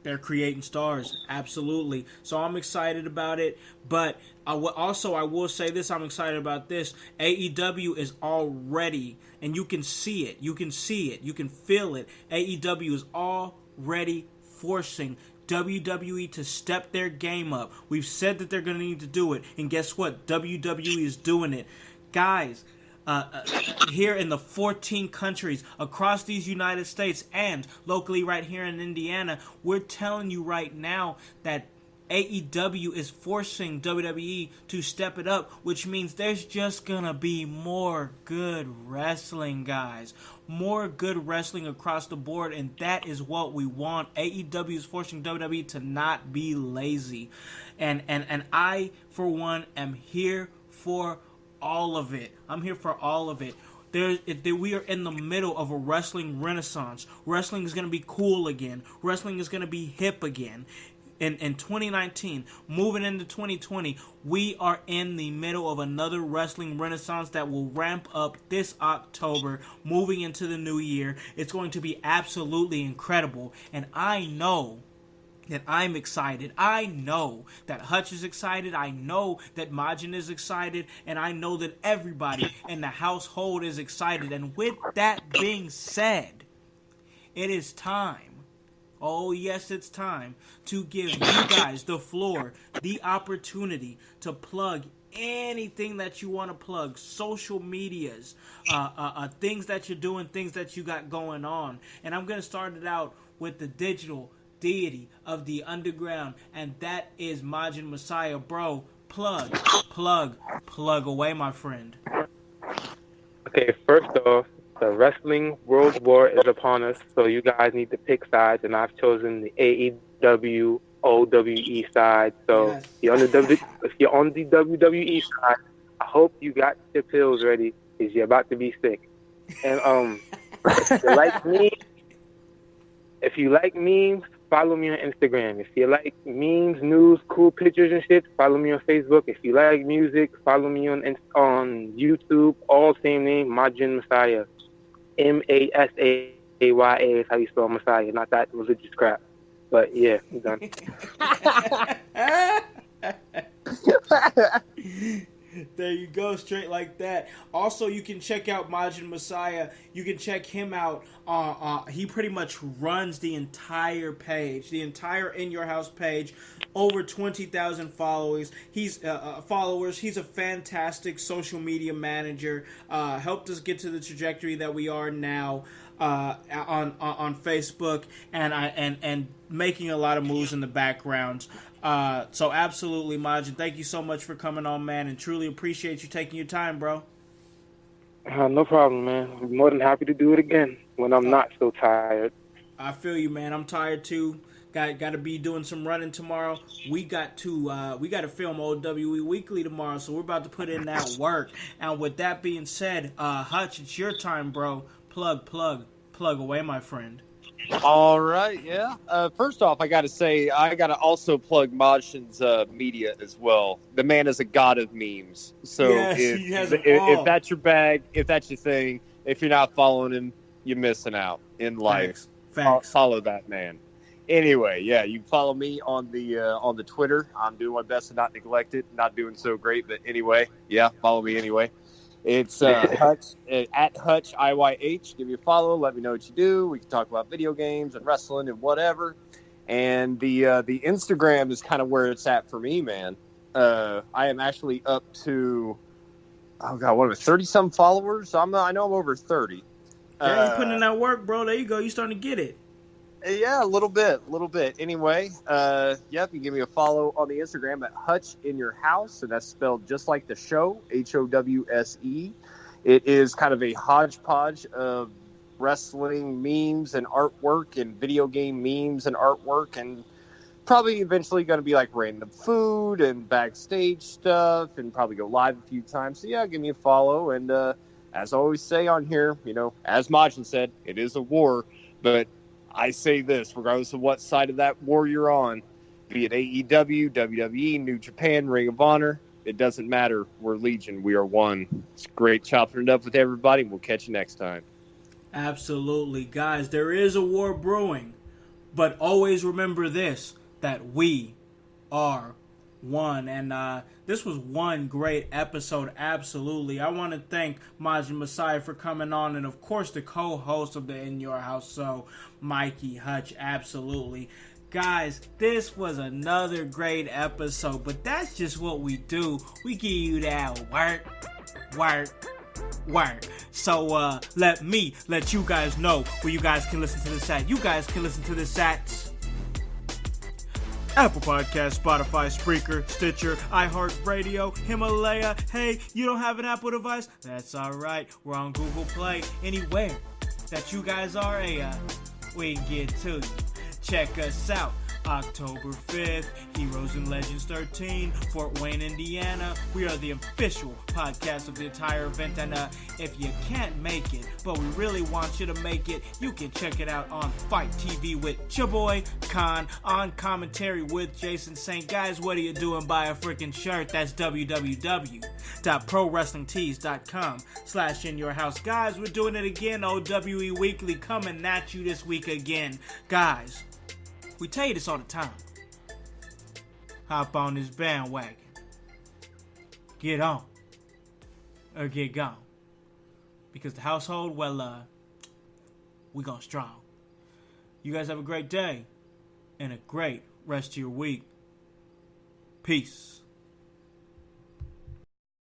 They're creating stars, absolutely. So I'm excited about it. But I will say this, I'm excited about this. AEW is already, and you can see it, you can feel it. AEW is already forcing WWE to step their game up. We've said that they're going to need to do it, and guess what? WWE is doing it. Guys, here in the 14 countries across these United States and locally right here in Indiana, we're telling you right now that AEW is forcing WWE to step it up, which means there's just gonna be more good wrestling, guys. More good wrestling across the board, and that is what we want. AEW is forcing WWE to not be lazy. And I, for one, am here for all of it. I'm here for all of it. We are in the middle of a wrestling renaissance. Wrestling is going to be cool again. Wrestling is going to be hip again. In 2019, moving into 2020, we are in the middle of another wrestling renaissance that will ramp up this October, moving into the new year. It's going to be absolutely incredible, and I know that I'm excited. I know that Hutch is excited. I know that Majin is excited, and I know that everybody in the household is excited. And with that being said, it is time. Oh, yes, it's time to give you guys the floor, the opportunity to plug anything that you want to plug, social medias, things that you're doing, things that you got going on. And I'm going to start it out with the digital deity of the underground, and that is Majin Masaya. Bro, plug away, my friend. Okay, first off, the Wrestling World War is upon us, so you guys need to pick sides, and I've chosen the AEW OWE side. So Yes. if you're on the WWE side, I hope you got your pills ready, because you're about to be sick. And if you like memes, follow me on Instagram. If you like memes, news, cool pictures and shit, follow me on Facebook. If you like music, follow me on YouTube. All same name, Majin Masaya. Masaya is how you spell Messiah, not that religious crap. But yeah, I'm done. There you go, straight like that. Also, you can check out Majin Masaya. You can check him out. He pretty much runs the entire page, the entire In Your House page. Over 20,000 followers. He's a fantastic social media manager. Helped us get to the trajectory that we are now on Facebook, and making a lot of moves in the background. So absolutely, Majin, thank you so much for coming on, man, and truly appreciate you taking your time, bro. No problem, man. I'm more than happy to do it again when I'm not so tired. I feel you, man. I'm tired too. Got to be doing some running tomorrow. We got to film OWE Weekly tomorrow, so we're about to put in that work. And with that being said, Hutch, it's your time, bro. Plug away, my friend. All right, yeah. First off, I got to say, I got to also plug Majin's media as well. The man is a god of memes. So yes, he has it all. If that's your bag, if that's your thing, if you're not following him, you're missing out in life. Facts. Follow that man. Anyway, yeah, you can follow me on the Twitter. I'm doing my best to not neglect it. Not doing so great, but anyway, yeah, follow me anyway. It's Hutch, at Hutch IYH. Give me a follow. Let me know what you do. We can talk about video games and wrestling and whatever. And the Instagram is kind of where it's at for me, man. I am actually up to 30-some followers. I know I'm over 30. Yeah, you're putting in that work, bro. There you go. You're starting to get it. Yeah, a little bit. Anyway, you can give me a follow on the Instagram at Hutch in Your House, and that's spelled just like the show, HOWSE. It is kind of a hodgepodge of wrestling memes and artwork and video game memes and artwork, and probably eventually going to be like random food and backstage stuff, and probably go live a few times. So yeah, give me a follow. And as I always say on here, as Majin said, it is a war, but I say this, regardless of what side of that war you're on, be it AEW, WWE, New Japan, Ring of Honor, it doesn't matter. We're Legion. We are one. It's great chopping it up with everybody. We'll catch you next time. Absolutely. Guys, there is a war brewing, but always remember this, that we are one. And this was one great episode. Absolutely. I want to thank Majin Masaya for coming on, and of course the co-host of the In Your House, so Mikey Hutch. Absolutely. Guys, this was another great episode, but that's just what we do. We give you that work. So, let you guys know where you guys can listen to this at. You guys can listen to this at Apple Podcasts, Spotify, Spreaker, Stitcher, iHeartRadio, Himalaya. Hey, you don't have an Apple device? That's alright. We're on Google Play. Anywhere that you guys are, we can get to you. Check us out. October 5th, Heroes and Legends 13, Fort Wayne, Indiana. We are the official podcast of the entire event, and if you can't make it, but we really want you to make it, you can check it out on Fight TV with your boy Khan, on commentary with Jason Saint. Guys, what are you doing? Buy a freaking shirt. That's www.prowrestlingtees.com/inyourhouse. Guys, we're doing it again. OWE Weekly coming at you this week again. Guys, we tell you this all the time. Hop on this bandwagon. Get on. Or get gone. Because the household, well, we gone strong. You guys have a great day. And a great rest of your week. Peace.